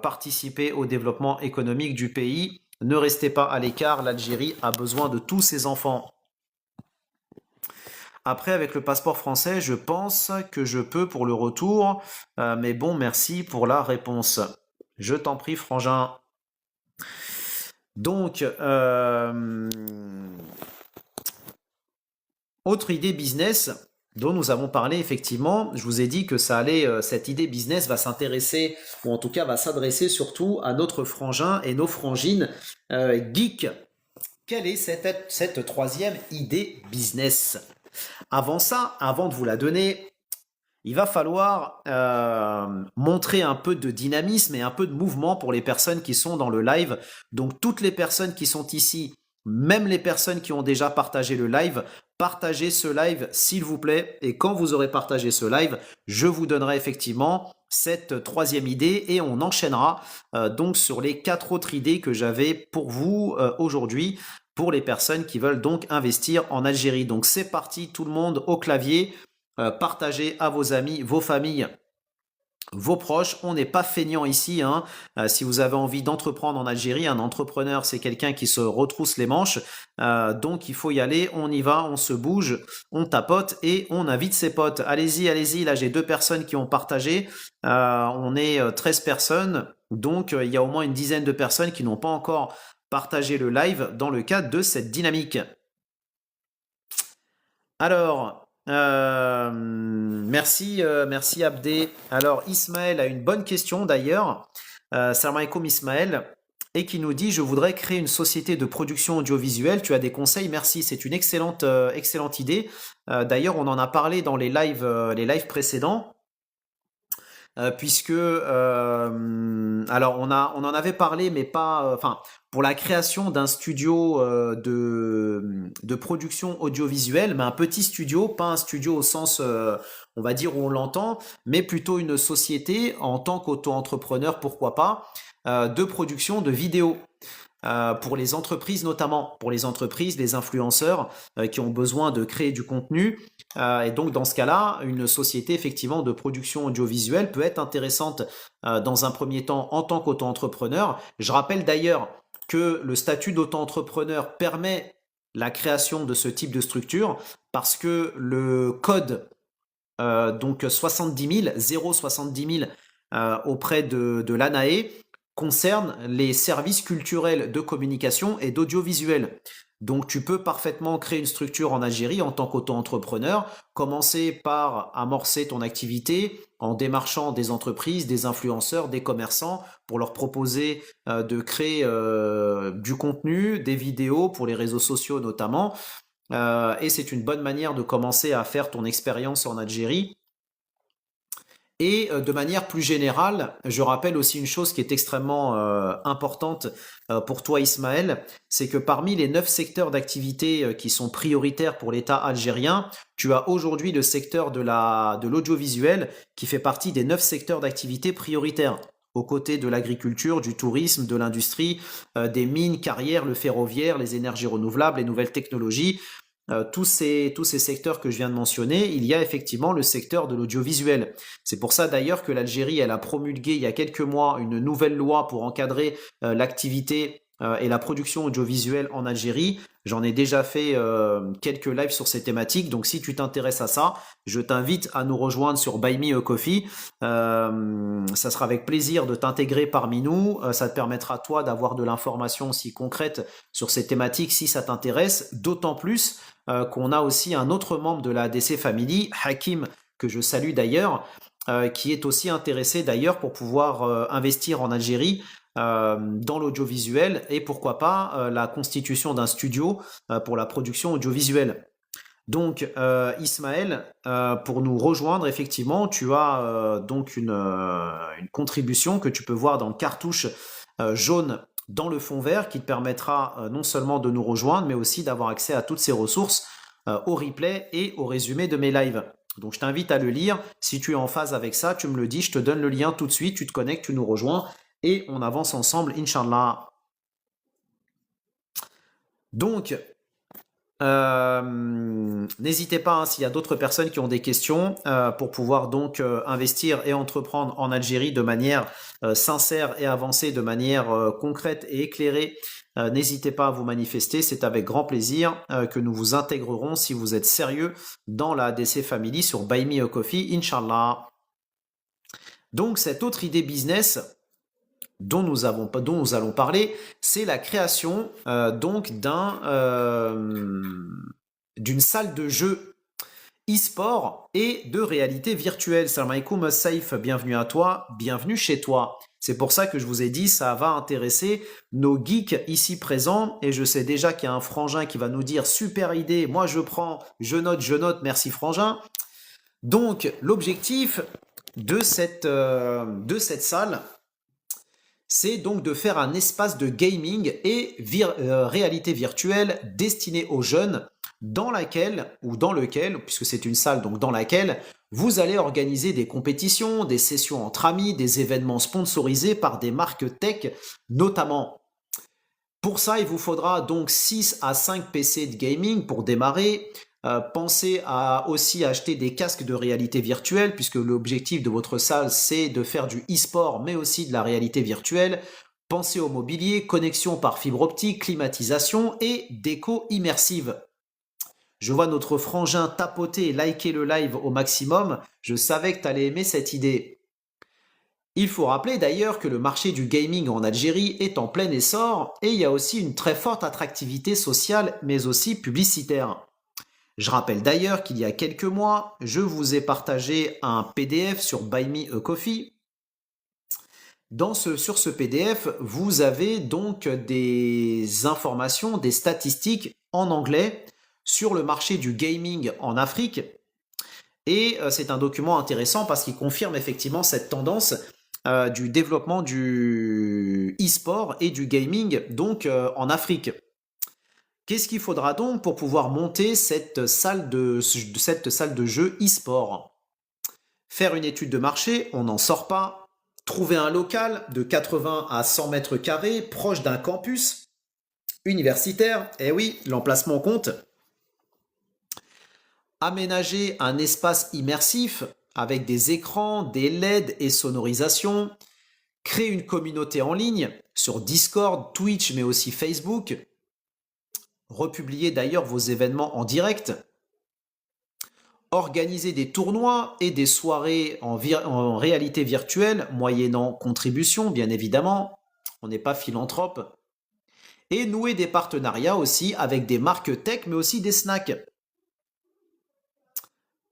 participer au développement économique du pays. Ne restez pas à l'écart, l'Algérie a besoin de tous ses enfants. Après, avec le passeport français, je pense que je peux pour le retour, mais bon, merci pour la réponse. Je t'en prie, frangin. Donc, autre idée business dont nous avons parlé effectivement, je vous ai dit que cette idée business va s'intéresser, ou en tout cas va s'adresser surtout à notre frangin et nos frangines geeks. Quelle est cette troisième idée business? Avant ça, avant de vous la donner, il va falloir montrer un peu de dynamisme et un peu de mouvement pour les personnes qui sont dans le live. Donc toutes les personnes qui sont ici, même les personnes qui ont déjà partagé le live, partagez ce live s'il vous plaît. Et quand vous aurez partagé ce live, je vous donnerai effectivement cette troisième idée et on enchaînera donc sur les 4 autres idées que j'avais pour vous aujourd'hui pour les personnes qui veulent donc investir en Algérie. Donc c'est parti, tout le monde au clavier, partagez à vos amis, vos familles, vos proches. On n'est pas feignant ici, hein. Si vous avez envie d'entreprendre en Algérie, un entrepreneur, c'est quelqu'un qui se retrousse les manches. Donc il faut y aller, on y va, on se bouge, on tapote et on invite ses potes. Allez-y, allez-y. Là, j'ai 2 personnes qui ont partagé. On est 13 personnes. Donc il y a au moins une dizaine de personnes qui n'ont pas encore partagé le live dans le cadre de cette dynamique. Alors, merci Abdé. Alors, Ismaël a une bonne question d'ailleurs. Salam alaikum Ismaël. Et qui nous dit, je voudrais créer une société de production audiovisuelle. Tu as des conseils? Merci, c'est une excellente idée. D'ailleurs, on en a parlé dans les lives précédents. Puisque alors on en avait parlé mais pas enfin pour la création d'un studio de production audiovisuelle, mais un petit studio, pas un studio au sens on va dire où on l'entend, mais plutôt une société en tant qu'auto-entrepreneur, pourquoi pas, de production de vidéos. Pour les entreprises notamment, pour les entreprises, les influenceurs qui ont besoin de créer du contenu. Et donc dans ce cas-là, une société effectivement de production audiovisuelle peut être intéressante dans un premier temps en tant qu'auto-entrepreneur. Je rappelle d'ailleurs que le statut d'auto-entrepreneur permet la création de ce type de structure parce que le code donc 70 000, 070 000 auprès de l'ANAE concerne les services culturels de communication et d'audiovisuel. Donc tu peux parfaitement créer une structure en Algérie en tant qu'auto-entrepreneur, commencer par amorcer ton activité en démarchant des entreprises, des influenceurs, des commerçants pour leur proposer de créer du contenu, des vidéos pour les réseaux sociaux notamment. Et c'est une bonne manière de commencer à faire ton expérience en Algérie. Et de manière plus générale, je rappelle aussi une chose qui est extrêmement importante pour toi Ismaël, c'est que parmi les 9 secteurs d'activité qui sont prioritaires pour l'État algérien, tu as aujourd'hui le secteur de l'audiovisuel qui fait partie des 9 secteurs d'activité prioritaires, aux côtés de l'agriculture, du tourisme, de l'industrie, des mines, carrières, le ferroviaire, les énergies renouvelables, les nouvelles technologies. Tous ces secteurs que je viens de mentionner, il y a effectivement le secteur de l'audiovisuel. C'est pour ça d'ailleurs que l'Algérie, elle a promulgué il y a quelques mois une nouvelle loi pour encadrer l'activité et la production audiovisuelle en Algérie. J'en ai déjà fait quelques lives sur ces thématiques, donc si tu t'intéresses à ça, je t'invite à nous rejoindre sur Buy Me a Coffee. Ça sera avec plaisir de t'intégrer parmi nous. Ça te permettra toi d'avoir de l'information aussi concrète sur ces thématiques si ça t'intéresse, d'autant plus qu'on a aussi un autre membre de la ADC Family, Hakim, que je salue d'ailleurs, qui est aussi intéressé d'ailleurs pour pouvoir investir en Algérie dans l'audiovisuel et pourquoi pas la constitution d'un studio pour la production audiovisuelle. Donc Ismaël, pour nous rejoindre, effectivement, tu as donc une contribution que tu peux voir dans le cartouche jaune dans le fond vert qui te permettra non seulement de nous rejoindre, mais aussi d'avoir accès à toutes ces ressources, au replay et au résumé de mes lives. Donc je t'invite à le lire. Si tu es en phase avec ça, tu me le dis, je te donne le lien tout de suite, tu te connectes, tu nous rejoins et on avance ensemble, Inch'Allah. Donc, n'hésitez pas hein, s'il y a d'autres personnes qui ont des questions pour pouvoir donc investir et entreprendre en Algérie de manière sincère et avancée, de manière concrète et éclairée. N'hésitez pas à vous manifester, c'est avec grand plaisir que nous vous intégrerons si vous êtes sérieux dans la ADC Family sur Buy Me a Coffee, Inch'Allah. Donc cette autre idée business dont nous allons parler, c'est la création donc d'une salle de jeu e-sport et de réalité virtuelle. Salam alaikum Saïf, bienvenue à toi, bienvenue chez toi. C'est pour ça que je vous ai dit, ça va intéresser nos geeks ici présents et je sais déjà qu'il y a un frangin qui va nous dire super idée, moi je prends, je note, merci frangin. Donc l'objectif de cette salle, c'est donc de faire un espace de gaming et réalité virtuelle destiné aux jeunes dans laquelle, ou dans lequel, puisque c'est une salle, donc dans laquelle, vous allez organiser des compétitions, des sessions entre amis, des événements sponsorisés par des marques tech notamment. Pour ça, il vous faudra donc 6 à 5 PC de gaming pour démarrer. Pensez à aussi acheter des casques de réalité virtuelle, puisque l'objectif de votre salle, c'est de faire du e-sport, mais aussi de la réalité virtuelle. Pensez au mobilier, connexion par fibre optique, climatisation et déco immersive. Je vois notre frangin tapoter et liker le live au maximum. Je savais que tu allais aimer cette idée. Il faut rappeler d'ailleurs que le marché du gaming en Algérie est en plein essor et il y a aussi une très forte attractivité sociale mais aussi publicitaire. Je rappelle d'ailleurs qu'il y a quelques mois, je vous ai partagé un PDF sur Buy Me a Coffee. Sur ce PDF, vous avez donc des informations, des statistiques en anglais sur le marché du gaming en Afrique. Et c'est un document intéressant parce qu'il confirme effectivement cette tendance du développement du e-sport et du gaming donc en Afrique. Qu'est-ce qu'il faudra donc pour pouvoir monter cette salle de jeu e-sport? Faire une étude de marché, on n'en sort pas. Trouver un local de 80 à 100 mètres carrés proche d'un campus universitaire. Eh oui, l'emplacement compte. Aménager un espace immersif avec des écrans, des LED et sonorisation. Créer une communauté en ligne sur Discord, Twitch, mais aussi Facebook. Republier d'ailleurs vos événements en direct. Organiser des tournois et des soirées en réalité virtuelle, moyennant contribution, bien évidemment. On n'est pas philanthrope. Et nouer des partenariats aussi avec des marques tech, mais aussi des snacks.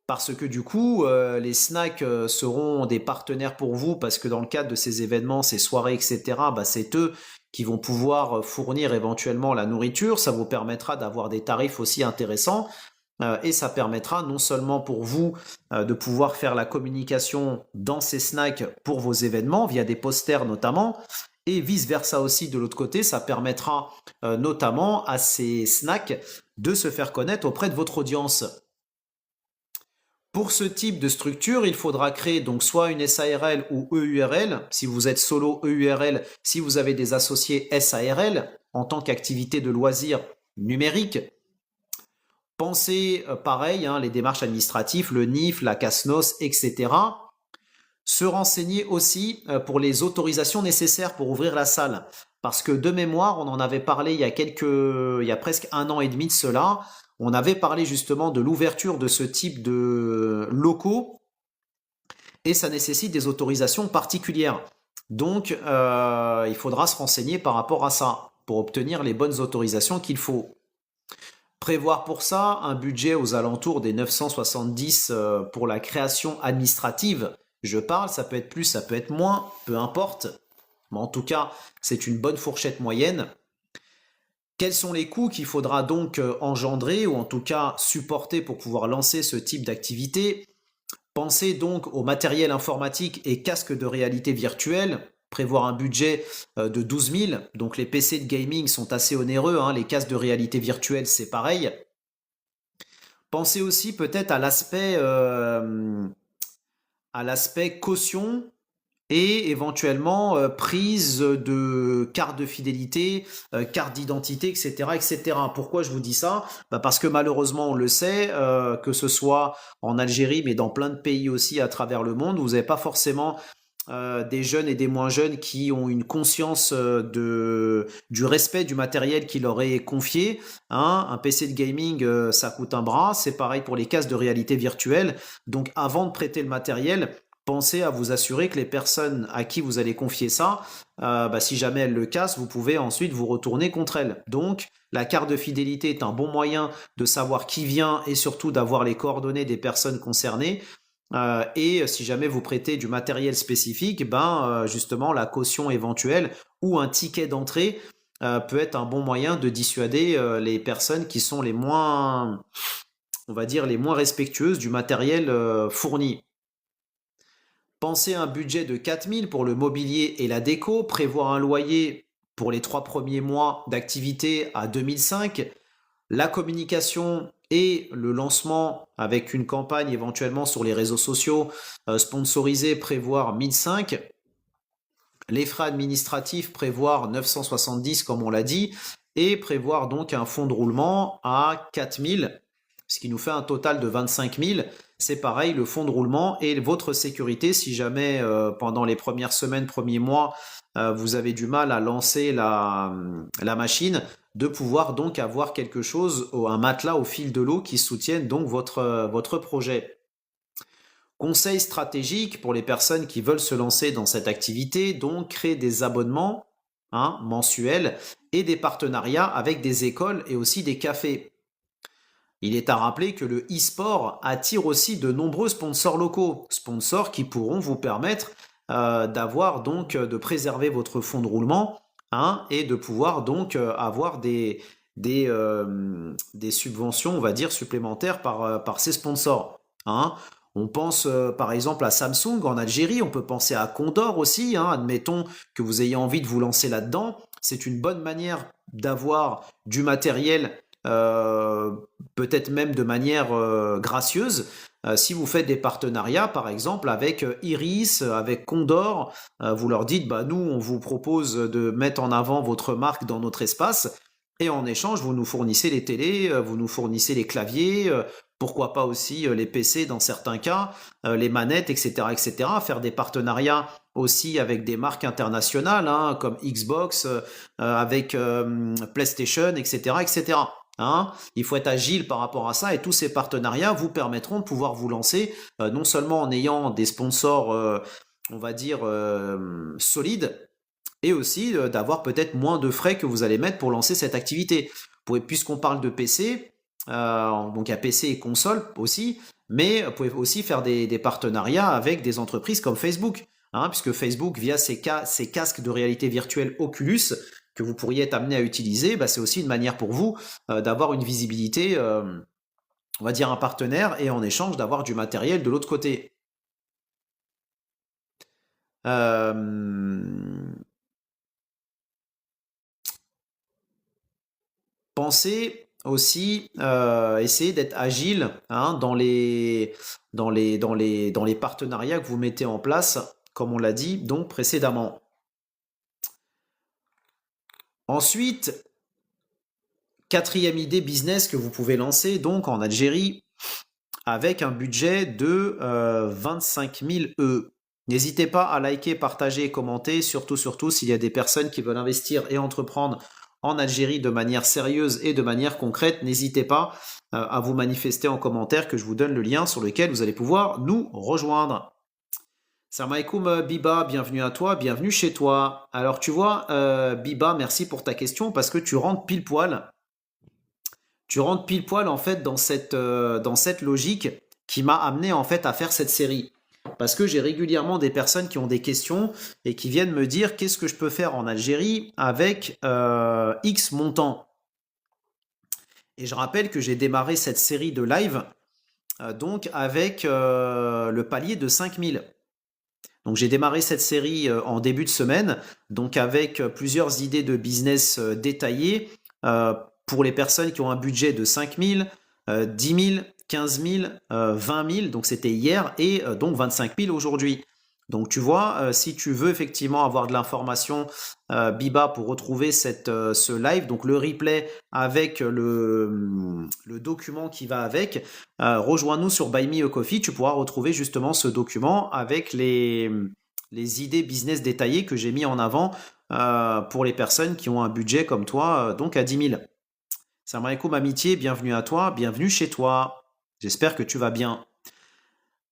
Parce que du coup, les snacks seront des partenaires pour vous, parce que dans le cadre de ces événements, ces soirées, etc., bah, c'est eux qui vont pouvoir fournir éventuellement la nourriture. Ça vous permettra d'avoir des tarifs aussi intéressants. Et ça permettra non seulement pour vous de pouvoir faire la communication dans ces snacks pour vos événements, via des posters notamment, et vice-versa aussi de l'autre côté, ça permettra notamment à ces snacks de se faire connaître auprès de votre audience. Pour ce type de structure, il faudra créer donc soit une SARL ou EURL. Si vous êtes solo, EURL. Si vous avez des associés, SARL, en tant qu'activité de loisir numérique. Pensez pareil, les démarches administratives, le NIF, la CASNOS, etc. Se renseigner aussi pour les autorisations nécessaires pour ouvrir la salle. Parce que de mémoire, on en avait parlé il y a presque 1 an et demi de cela. On avait parlé justement de l'ouverture de ce type de locaux et ça nécessite des autorisations particulières. Donc, il faudra se renseigner par rapport à ça pour obtenir les bonnes autorisations qu'il faut. Prévoir pour ça un budget aux alentours des 970 pour la création administrative. Je parle, ça peut être plus, ça peut être moins, peu importe. Mais en tout cas, c'est une bonne fourchette moyenne. Quels sont les coûts qu'il faudra donc engendrer ou en tout cas supporter pour pouvoir lancer ce type d'activité? Pensez donc au matériel informatique et casques de réalité virtuelle. Prévoir un budget de 12 000. Donc les PC de gaming sont assez onéreux. Les casques de réalité virtuelle, c'est pareil. Pensez aussi peut-être à l'aspect caution et éventuellement prise de carte de fidélité, carte d'identité, etc., etc. Pourquoi je vous dis ça? Parce que malheureusement, on le sait, que ce soit en Algérie, mais dans plein de pays aussi à travers le monde, vous n'avez pas forcément des jeunes et des moins jeunes qui ont une conscience du respect du matériel qui leur est confié. Un PC de gaming, ça coûte un bras. C'est pareil pour les casques de réalité virtuelle. Donc avant de prêter le matériel, pensez à vous assurer que les personnes à qui vous allez confier ça, si jamais elles le cassent, vous pouvez ensuite vous retourner contre elles. Donc, la carte de fidélité est un bon moyen de savoir qui vient et surtout d'avoir les coordonnées des personnes concernées. Et si jamais vous prêtez du matériel spécifique, justement, la caution éventuelle ou un ticket d'entrée peut être un bon moyen de dissuader les personnes qui sont les moins, on va dire, les moins respectueuses du matériel fourni. Pensez à un budget de 4 000 pour le mobilier et la déco, prévoir un loyer pour les 3 premiers mois d'activité à 2005. La communication et le lancement avec une campagne éventuellement sur les réseaux sociaux sponsorisée prévoir 1005, les frais administratifs prévoir 970 comme on l'a dit, et prévoir donc un fonds de roulement à 4000, ce qui nous fait un total de 25 000. C'est pareil, le fonds de roulement et votre sécurité si jamais pendant les premières semaines, premiers mois, vous avez du mal à lancer la machine, de pouvoir donc avoir quelque chose, un matelas au fil de l'eau qui soutienne donc votre projet. Conseil stratégique pour les personnes qui veulent se lancer dans cette activité, donc créer des abonnements mensuels et des partenariats avec des écoles et aussi des cafés. Il est à rappeler que le e-sport attire aussi de nombreux sponsors locaux, sponsors qui pourront vous permettre d'avoir donc de préserver votre fonds de roulement et de pouvoir donc avoir des subventions, on va dire, supplémentaires par ces sponsors. On pense par exemple à Samsung en Algérie, on peut penser à Condor aussi, admettons que vous ayez envie de vous lancer là-dedans. C'est une bonne manière d'avoir du matériel, peut-être même de manière gracieuse. Si vous faites des partenariats, par exemple, avec Iris, avec Condor, vous leur dites, bah, nous, on vous propose de mettre en avant votre marque dans notre espace, et en échange, vous nous fournissez les télés, vous nous fournissez les claviers, pourquoi pas aussi les PC dans certains cas, les manettes, etc., etc. Faire des partenariats aussi avec des marques internationales, comme Xbox, avec PlayStation, etc., etc. Il faut être agile par rapport à ça et tous ces partenariats vous permettront de pouvoir vous lancer non seulement en ayant des sponsors, on va dire, solides, et aussi d'avoir peut-être moins de frais que vous allez mettre pour lancer cette activité. Puisqu'on parle de PC, donc il y a PC et console aussi, mais vous pouvez aussi faire des partenariats avec des entreprises comme Facebook, puisque Facebook, via ses casques de réalité virtuelle Oculus, que vous pourriez être amené à utiliser, c'est aussi une manière pour vous d'avoir une visibilité, on va dire un partenaire, et en échange d'avoir du matériel de l'autre côté. Pensez aussi essayer d'être agile dans les partenariats que vous mettez en place, comme on l'a dit donc précédemment. Ensuite, quatrième idée business que vous pouvez lancer donc en Algérie avec un budget de 25 000 E. N'hésitez pas à liker, partager et commenter, surtout s'il y a des personnes qui veulent investir et entreprendre en Algérie de manière sérieuse et de manière concrète. N'hésitez pas à vous manifester en commentaire, que je vous donne le lien sur lequel vous allez pouvoir nous rejoindre. Salam alaikum Biba, bienvenue à toi, bienvenue chez toi. Alors tu vois, Biba, merci pour ta question parce que tu rentres pile poil. Tu rentres pile poil en fait dans cette logique qui m'a amené en fait à faire cette série. Parce que j'ai régulièrement des personnes qui ont des questions et qui viennent me dire qu'est-ce que je peux faire en Algérie avec X montant. Et je rappelle que j'ai démarré cette série de live donc avec le palier de 5000. Donc j'ai démarré cette série en début de semaine, donc avec plusieurs idées de business détaillées pour les personnes qui ont un budget de 5000, 10 000, 15 000, 20 000, donc c'était hier, et donc 25 000 aujourd'hui. Donc tu vois, si tu veux effectivement avoir de l'information, Biba, pour retrouver ce live, donc le replay avec le document qui va avec, rejoins-nous sur Buy Me a Coffee, tu pourras retrouver justement ce document avec les idées business détaillées que j'ai mis en avant pour les personnes qui ont un budget comme toi, donc à 10 000. Salam alaikum amitié, bienvenue à toi, bienvenue chez toi. J'espère que tu vas bien.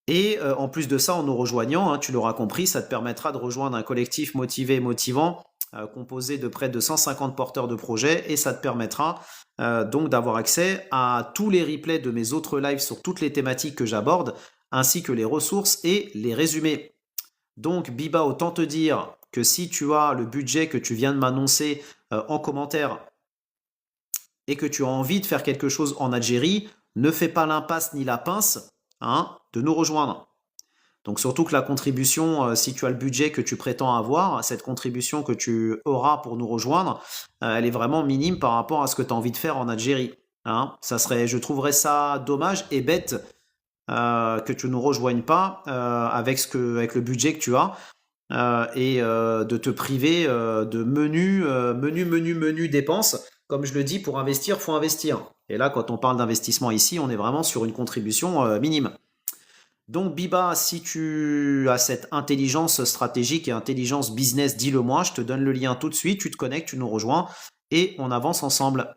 Et en plus de ça, en nous rejoignant, tu l'auras compris, ça te permettra de rejoindre un collectif motivé et motivant, composé de près de 150 porteurs de projets, et ça te permettra donc d'avoir accès à tous les replays de mes autres lives sur toutes les thématiques que j'aborde, ainsi que les ressources et les résumés. Donc Biba, autant te dire que si tu as le budget que tu viens de m'annoncer en commentaire et que tu as envie de faire quelque chose en Algérie, ne fais pas l'impasse ni la pince de nous rejoindre. Donc surtout que la contribution, si tu as le budget que tu prétends avoir, cette contribution que tu auras pour nous rejoindre, elle est vraiment minime par rapport à ce que tu as envie de faire en Algérie. Hein. Je trouverais ça dommage et bête que tu ne nous rejoignes pas avec le budget que tu as et de te priver de menu dépenses. Comme je le dis, pour investir, faut investir. Et là, quand on parle d'investissement ici, on est vraiment sur une contribution minime. Donc Biba, si tu as cette intelligence stratégique et intelligence business, dis-le moi, je te donne le lien tout de suite, tu te connectes, tu nous rejoins et on avance ensemble.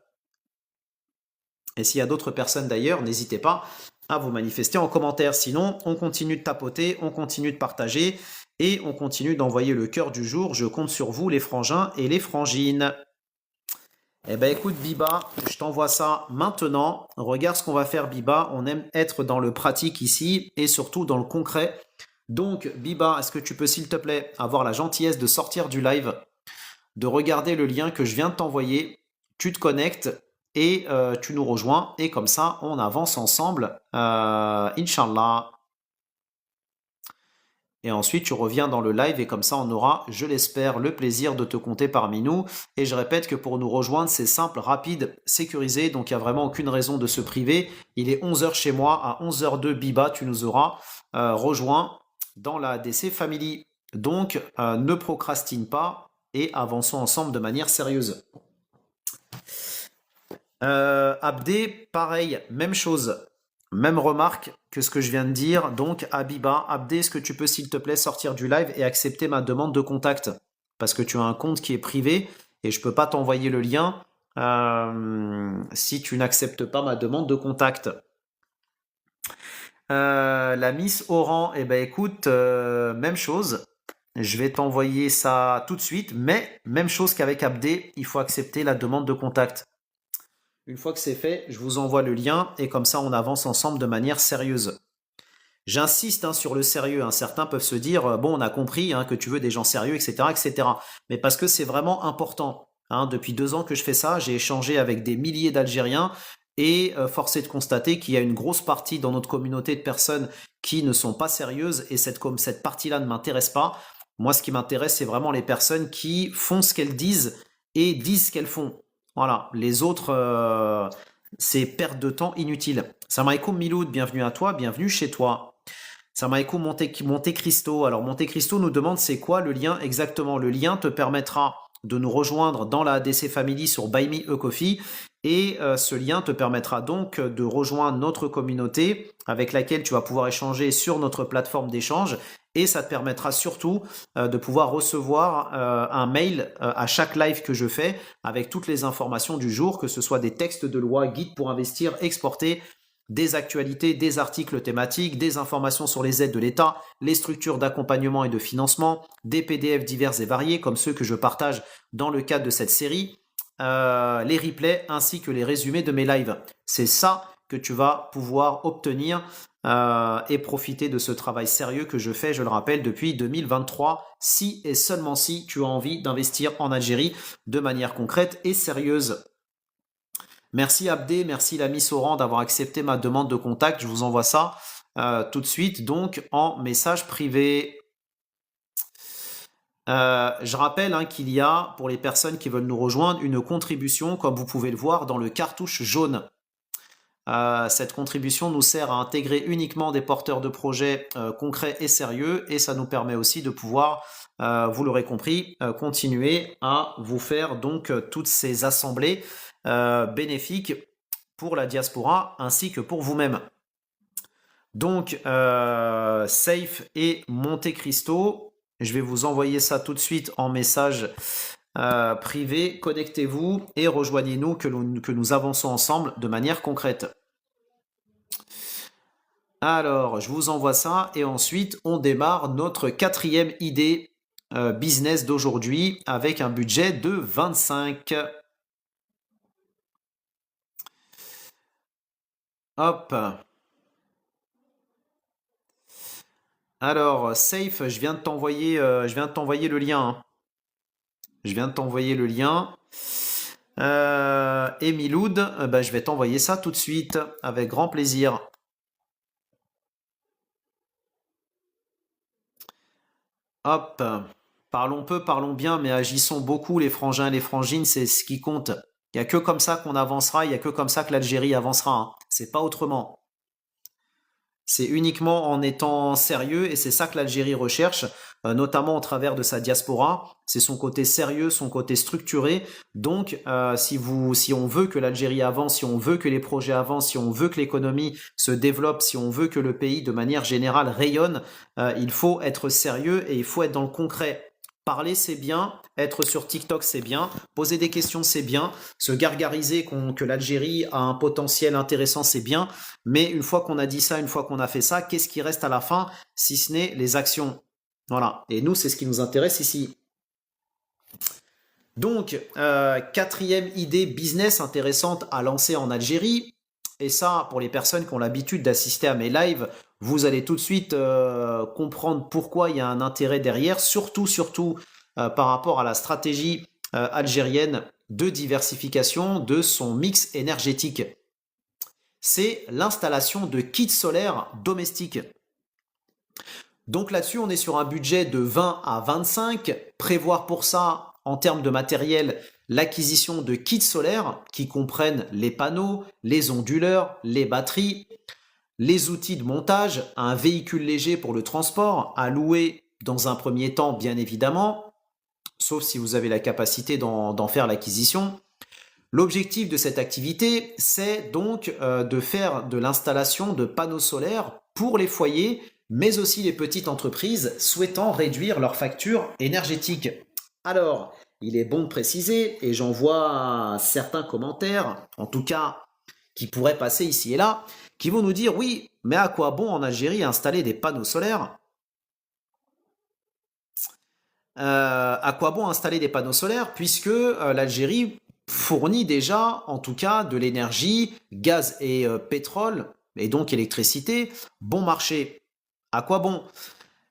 Et s'il y a d'autres personnes d'ailleurs, n'hésitez pas à vous manifester en commentaire. Sinon, on continue de tapoter, on continue de partager et on continue d'envoyer le cœur du jour. Je compte sur vous, les frangins et les frangines. Eh ben écoute Biba, je t'envoie ça maintenant. Regarde ce qu'on va faire Biba. On aime être dans le pratique ici et surtout dans le concret. Donc Biba, est-ce que tu peux s'il te plaît avoir la gentillesse de sortir du live, de regarder le lien que je viens de t'envoyer. Tu te connectes et tu nous rejoins et comme ça on avance ensemble, Inch'Allah. Et ensuite, tu reviens dans le live et comme ça, on aura, je l'espère, le plaisir de te compter parmi nous. Et je répète que pour nous rejoindre, c'est simple, rapide, sécurisé. Donc, il n'y a vraiment aucune raison de se priver. Il est 11 heures chez moi. À 11h02, Biba, tu nous auras rejoint dans la DC Family. Donc, ne procrastine pas et avançons ensemble de manière sérieuse. Abdé, pareil, même chose. Même remarque que ce que je viens de dire. Donc, Abiba, Abdé, est-ce que tu peux, s'il te plaît, sortir du live et accepter ma demande de contact? Parce que tu as un compte qui est privé et je ne peux pas t'envoyer le lien si tu n'acceptes pas ma demande de contact. La Miss Oran, eh ben écoute, même chose. Je vais t'envoyer ça tout de suite, mais même chose qu'avec Abdé, il faut accepter la demande de contact. Une fois que c'est fait, je vous envoie le lien et comme ça on avance ensemble de manière sérieuse. J'insiste sur le sérieux. Certains peuvent se dire bon, on a compris que tu veux des gens sérieux, etc., etc. Mais parce que c'est vraiment important. Depuis 2 ans que je fais ça, j'ai échangé avec des milliers d'Algériens et force est de constater qu'il y a une grosse partie dans notre communauté de personnes qui ne sont pas sérieuses et cette partie-là ne m'intéresse pas. Moi, ce qui m'intéresse, c'est vraiment les personnes qui font ce qu'elles disent et disent ce qu'elles font. Voilà, les autres, c'est perte de temps inutile. Salam alaikum Miloud, bienvenue à toi, bienvenue chez toi. Salam alaikum Monte Cristo. Alors Monte Cristo nous demande c'est quoi le lien exactement. Le lien te permettra de nous rejoindre dans la ADC Family sur Buy Me a Coffee et ce lien te permettra donc de rejoindre notre communauté avec laquelle tu vas pouvoir échanger sur notre plateforme d'échange et ça te permettra surtout de pouvoir recevoir un mail à chaque live que je fais avec toutes les informations du jour, que ce soit des textes de loi, guides pour investir, exporter, des actualités, des articles thématiques, des informations sur les aides de l'État, les structures d'accompagnement et de financement, des PDF divers et variés comme ceux que je partage dans le cadre de cette série, les replays ainsi que les résumés de mes lives. C'est ça que tu vas pouvoir obtenir et profiter de ce travail sérieux que je fais, je le rappelle, depuis 2023, si et seulement si tu as envie d'investir en Algérie de manière concrète et sérieuse. Merci Abdé, merci l'ami Soran d'avoir accepté ma demande de contact. Je vous envoie ça tout de suite, donc en message privé. Je rappelle qu'il y a, pour les personnes qui veulent nous rejoindre, une contribution, comme vous pouvez le voir, dans le cartouche jaune. Cette contribution nous sert à intégrer uniquement des porteurs de projets concrets et sérieux et ça nous permet aussi de pouvoir, vous l'aurez compris, continuer à vous faire donc toutes ces assemblées bénéfiques pour la diaspora ainsi que pour vous-même. Donc, Safe et Monte Cristo, je vais vous envoyer ça tout de suite en message privé. Connectez-vous et rejoignez-nous que nous avançons ensemble de manière concrète. Alors, je vous envoie ça et ensuite on démarre notre 4e idée business d'aujourd'hui avec un budget de 25. Hop. Alors, Safe, je viens de t'envoyer le lien. Je viens de t'envoyer le lien. Et Miloud, je vais t'envoyer ça tout de suite avec grand plaisir. Hop. Parlons peu, parlons bien, mais agissons beaucoup, les frangins et les frangines, c'est ce qui compte. Il n'y a que comme ça qu'on avancera, il n'y a que comme ça que l'Algérie avancera, hein. C'est pas autrement. C'est uniquement en étant sérieux et c'est ça que l'Algérie recherche, notamment au travers de sa diaspora. C'est son côté sérieux, son côté structuré. Donc, si on veut que l'Algérie avance, si on veut que les projets avancent, si on veut que l'économie se développe, si on veut que le pays de manière générale rayonne, il faut être sérieux et il faut être dans le concret. Parler, c'est bien. Être sur TikTok, c'est bien. Poser des questions, c'est bien. Se gargariser que l'Algérie a un potentiel intéressant, c'est bien. Mais une fois qu'on a dit ça, une fois qu'on a fait ça, qu'est-ce qui reste à la fin si ce n'est les actions? Voilà. Et nous, c'est ce qui nous intéresse ici. Donc, quatrième idée business intéressante à lancer en Algérie. Et ça, pour les personnes qui ont l'habitude d'assister à mes lives, vous allez tout de suite comprendre pourquoi il y a un intérêt derrière, surtout par rapport à la stratégie algérienne de diversification de son mix énergétique. C'est l'installation de kits solaires domestiques. Donc là-dessus, on est sur un budget de 20 à 25. Prévoir pour ça, en termes de matériel, l'acquisition de kits solaires qui comprennent les panneaux, les onduleurs, les batteries, les outils de montage, un véhicule léger pour le transport, à louer dans un premier temps, bien évidemment, sauf si vous avez la capacité d'en faire l'acquisition. L'objectif de cette activité, c'est donc de faire de l'installation de panneaux solaires pour les foyers, mais aussi les petites entreprises souhaitant réduire leur facture énergétique. Alors, il est bon de préciser, et j'en vois certains commentaires, en tout cas qui pourraient passer ici et là, qui vont nous dire oui, mais à quoi bon en Algérie installer des panneaux solaires? À quoi bon installer des panneaux solaires puisque l'Algérie fournit déjà, en tout cas, de l'énergie, gaz et pétrole, et donc électricité, bon marché. À quoi bon?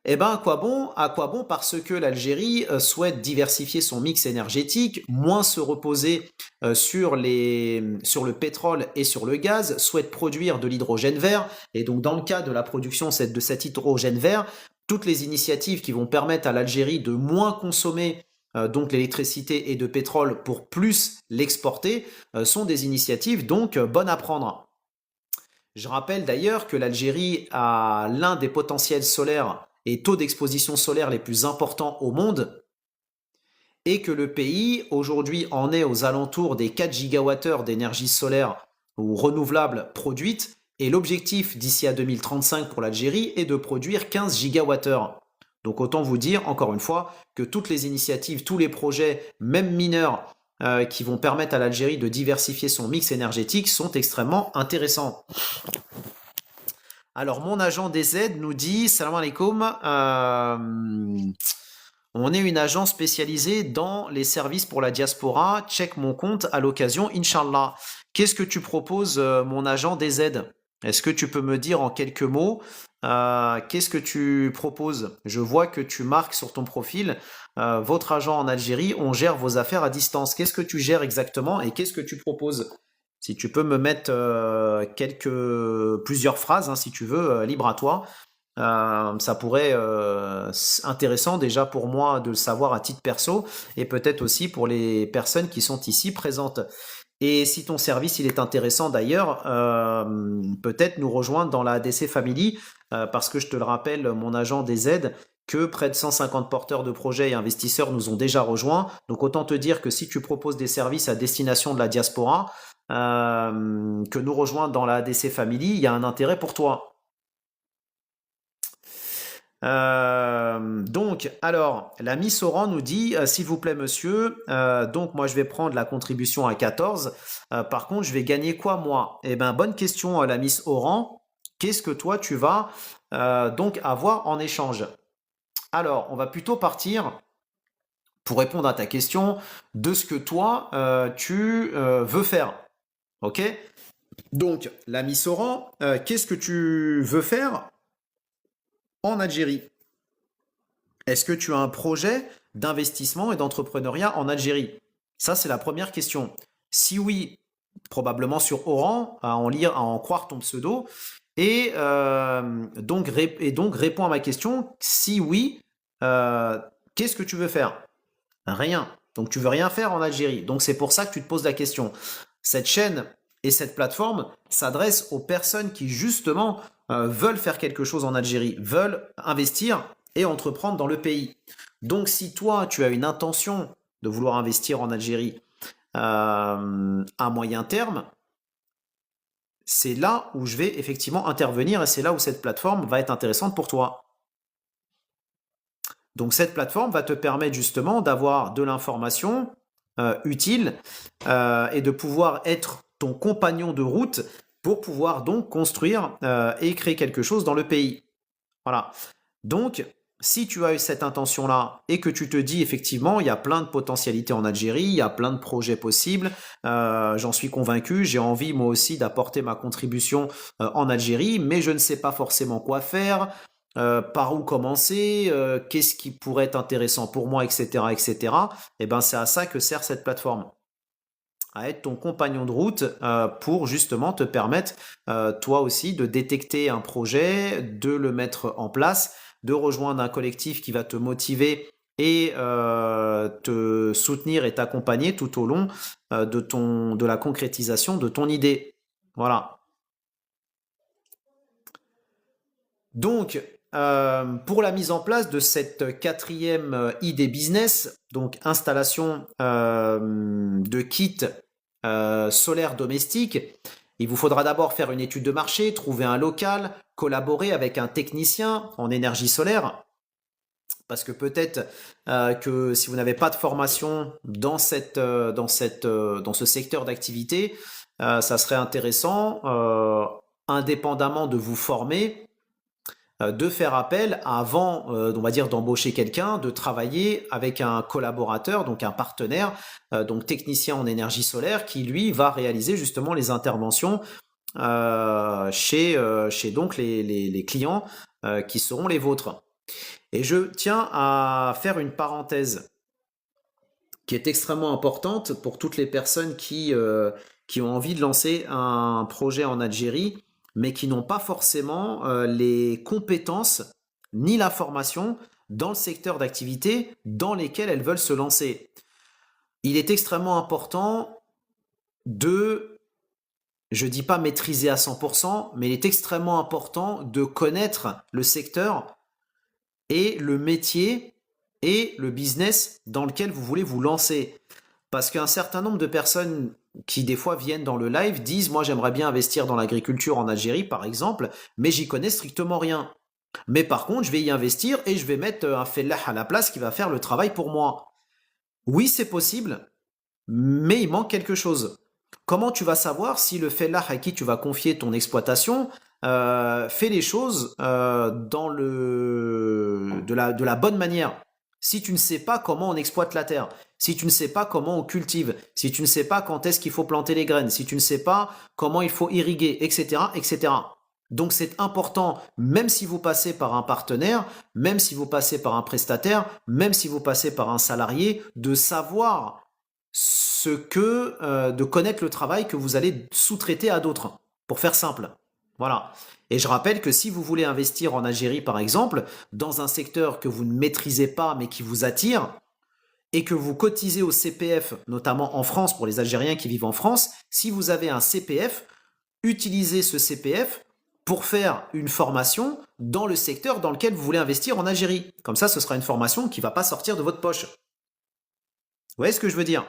Eh ben, à quoi bon? À quoi bon? Parce que l'Algérie souhaite diversifier son mix énergétique, moins se reposer sur le pétrole et sur le gaz, souhaite produire de l'hydrogène vert. Et donc, dans le cas de la production de cet hydrogène vert, toutes les initiatives qui vont permettre à l'Algérie de moins consommer donc l'électricité et de pétrole pour plus l'exporter sont des initiatives donc bonnes à prendre. Je rappelle d'ailleurs que l'Algérie a l'un des potentiels solaires et taux d'exposition solaire les plus importants au monde et que le pays aujourd'hui en est aux alentours des 4 gigawattheures d'énergie solaire ou renouvelable produite et l'objectif d'ici à 2035 pour l'Algérie est de produire 15 gigawattheures. Donc autant vous dire encore une fois que toutes les initiatives, tous les projets, même mineurs, qui vont permettre à l'Algérie de diversifier son mix énergétique sont extrêmement intéressants. Alors, mon agent DZ nous dit, salam alaikum, on est une agence spécialisée dans les services pour la diaspora. Check mon compte à l'occasion, Inch'Allah. Qu'est-ce que tu proposes, mon agent DZ? Est-ce que tu peux me dire en quelques mots, qu'est-ce que tu proposes? Je vois que tu marques sur ton profil, votre agent en Algérie, on gère vos affaires à distance. Qu'est-ce que tu gères exactement et qu'est-ce que tu proposes? Si tu peux me mettre plusieurs phrases, hein, si tu veux, libre à toi. Ça pourrait intéressant déjà pour moi de le savoir à titre perso et peut-être aussi pour les personnes qui sont ici présentes. Et si ton service il est intéressant d'ailleurs, peut-être nous rejoindre dans la ADC Family parce que je te le rappelle, mon agent DZ, que près de 150 porteurs de projets et investisseurs nous ont déjà rejoints. Donc autant te dire que si tu proposes des services à destination de la diaspora, que nous rejoindre dans la ADC Family, il y a un intérêt pour toi. Donc, alors, la Miss Oran nous dit, s'il vous plaît, monsieur, donc moi je vais prendre la contribution à 14. Par contre, je vais gagner quoi, moi? Eh bien, bonne question, la Miss Oran. Qu'est-ce que toi, tu vas donc avoir en échange? Alors, on va plutôt partir, pour répondre à ta question, de ce que toi, tu veux faire. Ok? Donc, la Miss Oran, qu'est-ce que tu veux faire en Algérie? Est-ce que tu as un projet d'investissement et d'entrepreneuriat en Algérie? Ça, c'est la première question. Si oui, probablement sur Oran, à en croire ton pseudo. Et donc réponds à ma question. Si oui, qu'est-ce que tu veux faire? Rien. Donc tu veux rien faire en Algérie. Donc c'est pour ça que tu te poses la question. Cette chaîne et cette plateforme s'adressent aux personnes qui justement veulent faire quelque chose en Algérie, veulent investir et entreprendre dans le pays. Donc si toi tu as une intention de vouloir investir en Algérie à moyen terme, c'est là où je vais effectivement intervenir et c'est là où cette plateforme va être intéressante pour toi. Donc cette plateforme va te permettre justement d'avoir de l'information utile et de pouvoir être ton compagnon de route pour pouvoir donc construire et créer quelque chose dans le pays. Voilà. Donc, si tu as eu cette intention-là et que tu te dis effectivement, il y a plein de potentialités en Algérie, il y a plein de projets possibles, j'en suis convaincu, j'ai envie moi aussi d'apporter ma contribution en Algérie, mais je ne sais pas forcément quoi faire, par où commencer, qu'est-ce qui pourrait être intéressant pour moi, etc., etc. Et ben c'est à ça que sert cette plateforme, à être ton compagnon de route pour justement te permettre toi aussi de détecter un projet, de le mettre en place, de rejoindre un collectif qui va te motiver et te soutenir et t'accompagner tout au long de la concrétisation de ton idée. Voilà. Donc, pour la mise en place de cette quatrième idée business, donc installation de kits solaires domestiques, il vous faudra d'abord faire une étude de marché, trouver un local, collaborer avec un technicien en énergie solaire, parce que peut-être que si vous n'avez pas de formation dans ce secteur d'activité, ça serait intéressant, indépendamment de vous former, de faire appel avant, on va dire, d'embaucher quelqu'un, de travailler avec un collaborateur, donc un partenaire, donc technicien en énergie solaire, qui lui va réaliser justement les interventions chez donc les clients qui seront les vôtres. Et je tiens à faire une parenthèse qui est extrêmement importante pour toutes les personnes qui ont envie de lancer un projet en Algérie, mais qui n'ont pas forcément les compétences ni la formation dans le secteur d'activité dans lesquels elles veulent se lancer. Il est extrêmement important de, je ne dis pas maîtriser à 100%, mais il est extrêmement important de connaître le secteur et le métier et le business dans lequel vous voulez vous lancer. Parce qu'un certain nombre de personnes qui des fois viennent dans le live disent moi j'aimerais bien investir dans l'agriculture en Algérie par exemple, mais j'y connais strictement rien. Mais par contre je vais y investir et je vais mettre un fellah à la place qui va faire le travail pour moi. Oui c'est possible, mais il manque quelque chose. Comment tu vas savoir si le fellah à qui tu vas confier ton exploitation fait les choses de la bonne manière? Si tu ne sais pas comment on exploite la terre, si tu ne sais pas comment on cultive, si tu ne sais pas quand est-ce qu'il faut planter les graines, si tu ne sais pas comment il faut irriguer, etc., etc. Donc c'est important, même si vous passez par un partenaire, même si vous passez par un prestataire, même si vous passez par un salarié, de savoir de connaître le travail que vous allez sous-traiter à d'autres, pour faire simple. Voilà. Et je rappelle que si vous voulez investir en Algérie, par exemple, dans un secteur que vous ne maîtrisez pas mais qui vous attire, et que vous cotisez au CPF, notamment en France, pour les Algériens qui vivent en France, si vous avez un CPF, utilisez ce CPF pour faire une formation dans le secteur dans lequel vous voulez investir en Algérie. Comme ça, ce sera une formation qui ne va pas sortir de votre poche. Vous voyez ce que je veux dire ?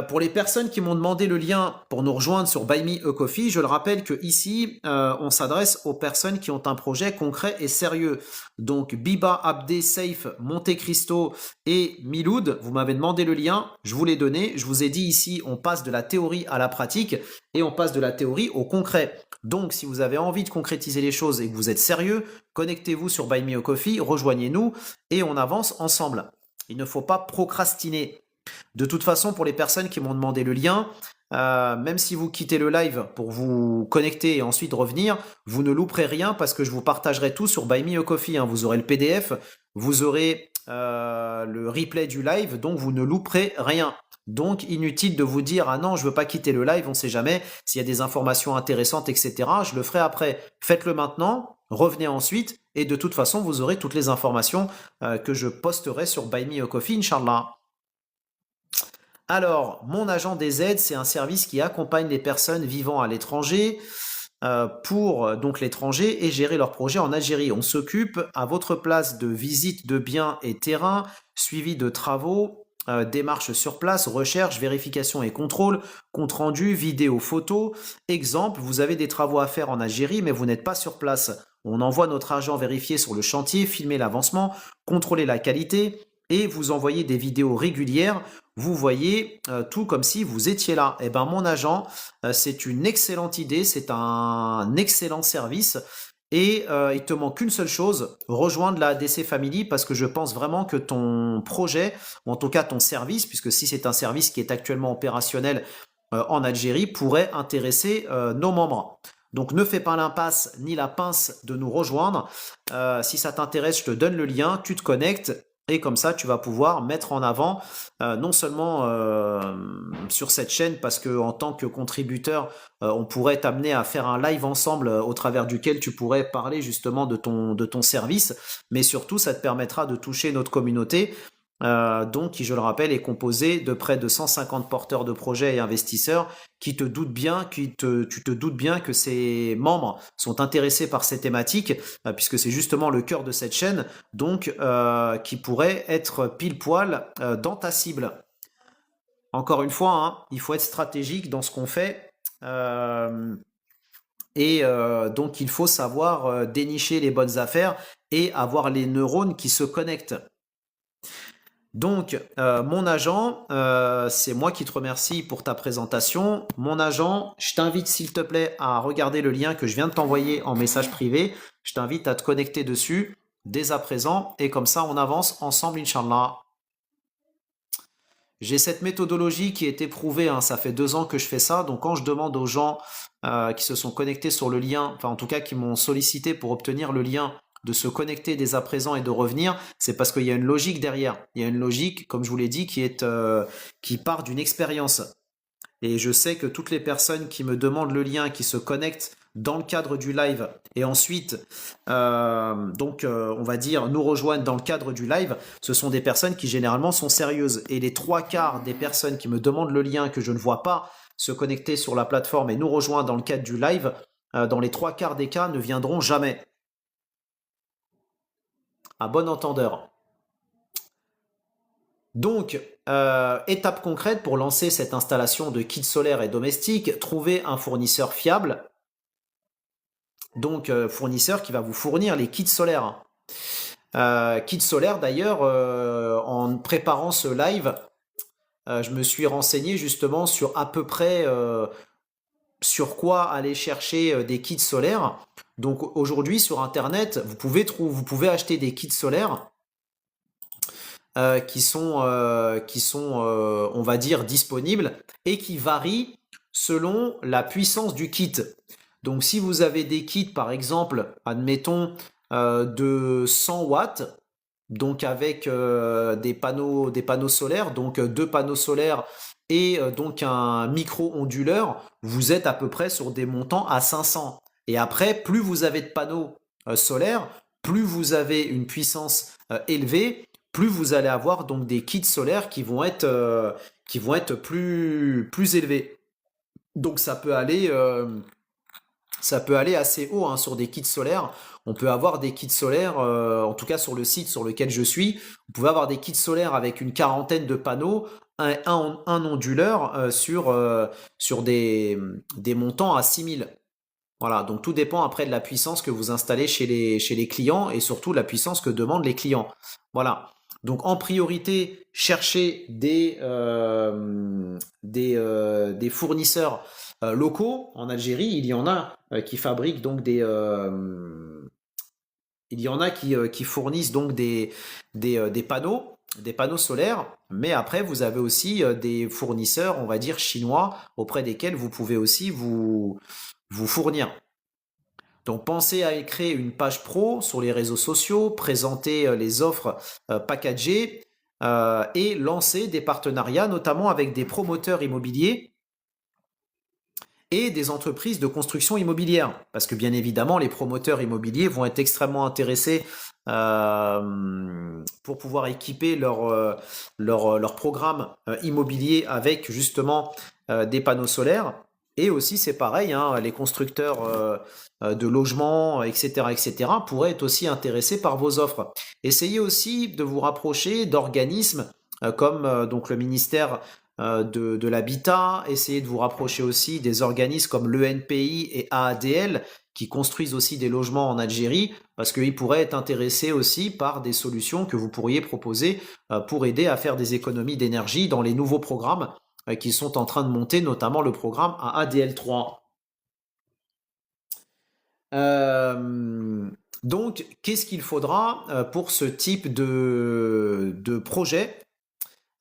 Pour les personnes qui m'ont demandé le lien pour nous rejoindre sur Buy Me a Coffee, je le rappelle que ici, on s'adresse aux personnes qui ont un projet concret et sérieux. Donc Biba, Abdé, Safe, Monte Cristo et Miloud, vous m'avez demandé le lien, je vous l'ai donné. Je vous ai dit ici, on passe de la théorie à la pratique et on passe de la théorie au concret. Donc si vous avez envie de concrétiser les choses et que vous êtes sérieux, connectez-vous sur Buy Me a Coffee, rejoignez-nous et on avance ensemble. Il ne faut pas procrastiner. De toute façon, pour les personnes qui m'ont demandé le lien, même si vous quittez le live pour vous connecter et ensuite revenir, vous ne louperez rien parce que je vous partagerai tout sur Buy Me a Coffee. Hein. Vous aurez le PDF, vous aurez le replay du live, donc vous ne louperez rien. Donc inutile de vous dire ah non je veux pas quitter le live, on sait jamais s'il y a des informations intéressantes etc. Je le ferai après. Faites-le maintenant, revenez ensuite Et de toute façon, vous aurez toutes les informations que je posterai sur Buy Me a Coffee, Inch'Allah. Alors, Mon Agent des Aides, c'est un service qui accompagne les personnes vivant à l'étranger pour donc l'étranger et gérer leurs projets en Algérie. On s'occupe à votre place de visite de biens et terrains, suivi de travaux, démarches sur place, recherche, vérification et contrôle, compte rendu, vidéo, photo. Exemple, vous avez des travaux à faire en Algérie, mais vous n'êtes pas sur place. On envoie notre agent vérifier sur le chantier, filmer l'avancement, contrôler la qualité et vous envoyer des vidéos régulières. Vous voyez tout comme si vous étiez là. Eh ben, Mon Agent, c'est une excellente idée, c'est un excellent service. Et il te manque qu'une seule chose, rejoindre la ADC Family parce que je pense vraiment que ton projet, ou en tout cas ton service, puisque si c'est un service qui est actuellement opérationnel en Algérie, pourrait intéresser nos membres. Donc ne fais pas l'impasse ni la pince de nous rejoindre. Si ça t'intéresse, je te donne le lien, tu te connectes et comme ça tu vas pouvoir mettre en avant non seulement sur cette chaîne parce que en tant que contributeur on pourrait t'amener à faire un live ensemble au travers duquel tu pourrais parler justement de ton service, mais surtout ça te permettra de toucher notre communauté donc qui, je le rappelle, est composée de près de 150 porteurs de projets et investisseurs qui te doutent bien, tu te doutes bien que ces membres sont intéressés par ces thématiques, puisque c'est justement le cœur de cette chaîne, donc qui pourrait être pile poil dans ta cible. Encore une fois, hein, il faut être stratégique dans ce qu'on fait. Donc il faut savoir dénicher les bonnes affaires et avoir les neurones qui se connectent. Donc, Mon Agent, c'est moi qui te remercie pour ta présentation. Mon Agent, je t'invite s'il te plaît à regarder le lien que je viens de t'envoyer en message privé. Je t'invite à te connecter dessus dès à présent et comme ça on avance ensemble, Inch'Allah. J'ai cette méthodologie qui est éprouvée, hein, ça fait 2 ans que je fais ça, donc quand je demande aux gens qui se sont connectés sur le lien, enfin en tout cas qui m'ont sollicité pour obtenir le lien de se connecter dès à présent et de revenir, c'est parce qu'il y a une logique derrière. Il y a une logique, comme je vous l'ai dit, qui part d'une expérience. Et je sais que toutes les personnes qui me demandent le lien, qui se connectent dans le cadre du live, et ensuite, on va dire, nous rejoignent dans le cadre du live, ce sont des personnes qui généralement sont sérieuses. Et les 3/4 des personnes qui me demandent le lien que je ne vois pas se connecter sur la plateforme et nous rejoindre dans le cadre du live, dans les 3/4 des cas, ne viendront jamais. À bon entendeur. Donc, étape concrète pour lancer cette installation de kits solaires et domestiques, trouver un fournisseur fiable. Donc, fournisseur qui va vous fournir les kits solaires. Kits solaires, d'ailleurs, en préparant ce live, je me suis renseigné justement sur à peu près sur quoi aller chercher des kits solaires. Donc aujourd'hui sur internet, vous pouvez acheter des kits solaires qui sont, on va dire, disponibles et qui varient selon la puissance du kit. Donc si vous avez des kits, par exemple, admettons, de 100 watts, donc avec des panneaux solaires, donc 2 panneaux solaires et donc un micro-onduleur, vous êtes à peu près sur des montants à 500. Et après, plus vous avez de panneaux solaires, plus vous avez une puissance élevée, plus vous allez avoir donc des kits solaires qui vont être plus élevés. Donc ça peut aller assez haut hein, sur des kits solaires. On peut avoir des kits solaires, en tout cas sur le site sur lequel je suis, vous pouvez avoir des kits solaires avec une quarantaine de panneaux, un onduleur sur des montants à 6000. Voilà, donc tout dépend après de la puissance que vous installez chez les clients et surtout la puissance que demandent les clients. Voilà. Donc en priorité, cherchez des fournisseurs locaux. En Algérie, il y en a qui fabriquent donc il y en a qui fournissent donc des panneaux solaires, mais après vous avez aussi des fournisseurs, on va dire chinois, auprès desquels vous pouvez aussi vous fournir. Donc pensez à créer une page pro sur les réseaux sociaux, présenter les offres packagées et lancer des partenariats, notamment avec des promoteurs immobiliers et des entreprises de construction immobilière. Parce que bien évidemment, les promoteurs immobiliers vont être extrêmement intéressés pour pouvoir équiper leur programme immobilier avec justement des panneaux solaires. Et aussi, c'est pareil, hein, les constructeurs de logements, etc., etc., pourraient être aussi intéressés par vos offres. Essayez aussi de vous rapprocher d'organismes comme donc le ministère de l'habitat. Essayez de vous rapprocher aussi des organismes comme l'ENPI et AADL qui construisent aussi des logements en Algérie parce qu'ils pourraient être intéressés aussi par des solutions que vous pourriez proposer pour aider à faire des économies d'énergie dans les nouveaux programmes qui sont en train de monter, notamment le programme AADL3. Donc, qu'est-ce qu'il faudra pour ce type de projet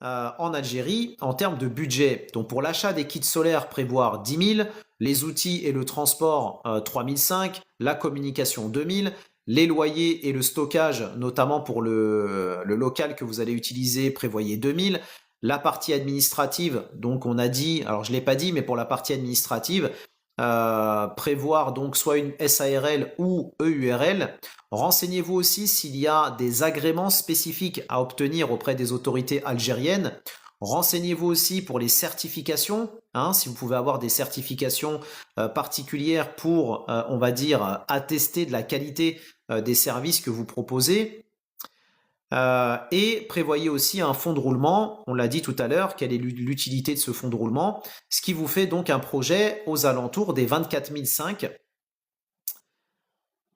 en Algérie en termes de budget? Donc, pour l'achat des kits solaires, prévoir 10 000, les outils et le transport 3 500, la communication 2 000, les loyers et le stockage, notamment pour le local que vous allez utiliser, prévoyez 2 000. La partie administrative, donc on a dit, alors je ne l'ai pas dit, mais pour la partie administrative, prévoir donc soit une SARL ou EURL. Renseignez-vous aussi s'il y a des agréments spécifiques à obtenir auprès des autorités algériennes. Renseignez-vous aussi pour les certifications, hein, si vous pouvez avoir des certifications particulières pour, on va dire, attester de la qualité des services que vous proposez. Et prévoyez aussi un fonds de roulement. On l'a dit tout à l'heure, quelle est l'utilité de ce fonds de roulement, ce qui vous fait donc un projet aux alentours des 24 500.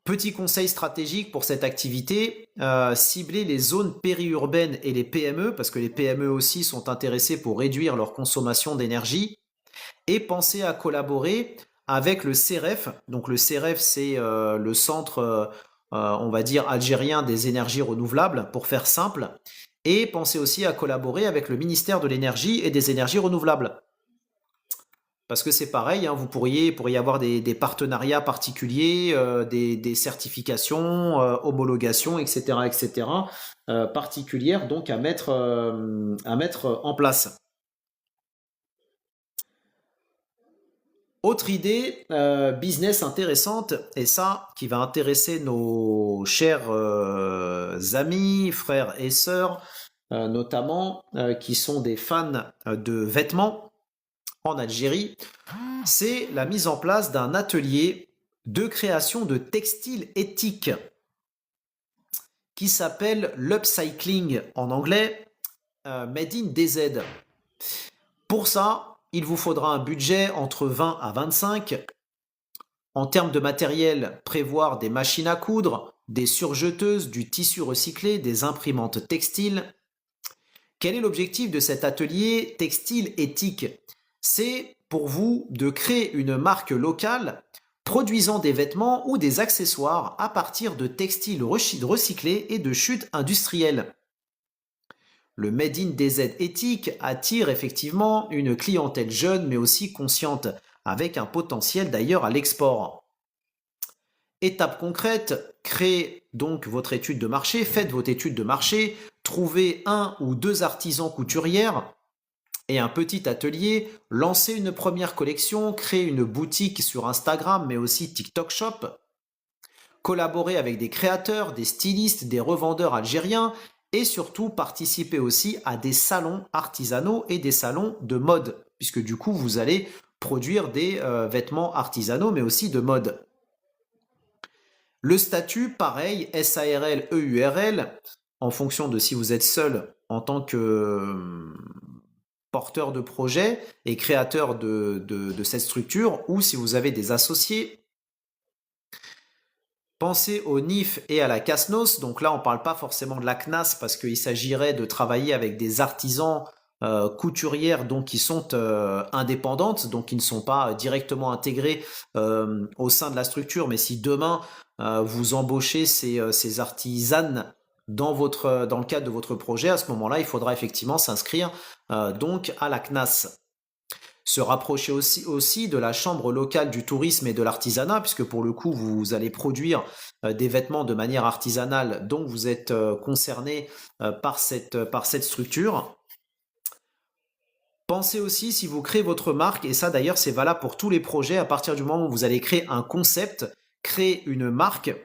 Petit conseil stratégique pour cette activité, cibler les zones périurbaines et les PME, parce que les PME aussi sont intéressés pour réduire leur consommation d'énergie, et pensez à collaborer avec le CEREF. Donc le CEREF, c'est le centre, on va dire, algérien des énergies renouvelables, pour faire simple. Et pensez aussi à collaborer avec le ministère de l'énergie et des énergies renouvelables. Parce que c'est pareil, hein, vous pourriez avoir des partenariats particuliers, des certifications, homologations, etc., etc., particulières donc à mettre en place. Autre idée business intéressante, et ça qui va intéresser nos chers amis, frères et sœurs, notamment qui sont des fans de vêtements en Algérie, c'est la mise en place d'un atelier de création de textiles éthiques qui s'appelle l'upcycling en anglais, Made in DZ. Pour ça, il vous faudra un budget entre 20 à 25. En termes de matériel, prévoir des machines à coudre, des surjeteuses, du tissu recyclé, des imprimantes textiles. Quel est l'objectif de cet atelier textile éthique? C'est pour vous de créer une marque locale produisant des vêtements ou des accessoires à partir de textiles recyclés et de chutes industrielles. Le Made in DZ éthique attire effectivement une clientèle jeune mais aussi consciente, avec un potentiel d'ailleurs à l'export. Étape concrète, créez donc votre étude de marché, faites votre étude de marché, trouvez un ou deux artisans couturières et un petit atelier, lancez une première collection, créez une boutique sur Instagram mais aussi TikTok Shop, collaborez avec des créateurs, des stylistes, des revendeurs algériens et surtout participez aussi à des salons artisanaux et des salons de mode, puisque du coup vous allez produire des vêtements artisanaux mais aussi de mode. Le statut, pareil, SARL, EURL, en fonction de si vous êtes seul en tant que porteur de projet et créateur de cette structure, ou si vous avez des associés. Pensez au NIF et à la CASNOS. Donc là, on ne parle pas forcément de la CNAS parce qu'il s'agirait de travailler avec des artisans couturières donc qui sont indépendantes, donc qui ne sont pas directement intégrés au sein de la structure. Mais si demain vous embauchez ces artisanes dans le cadre de votre projet, à ce moment-là, il faudra effectivement s'inscrire donc à la CNAS. Se rapprocher aussi de la chambre locale du tourisme et de l'artisanat, puisque pour le coup, vous allez produire des vêtements de manière artisanale, donc vous êtes concerné par cette structure. Pensez aussi, si vous créez votre marque, et ça d'ailleurs c'est valable pour tous les projets, à partir du moment où vous allez créer un concept, créer une marque,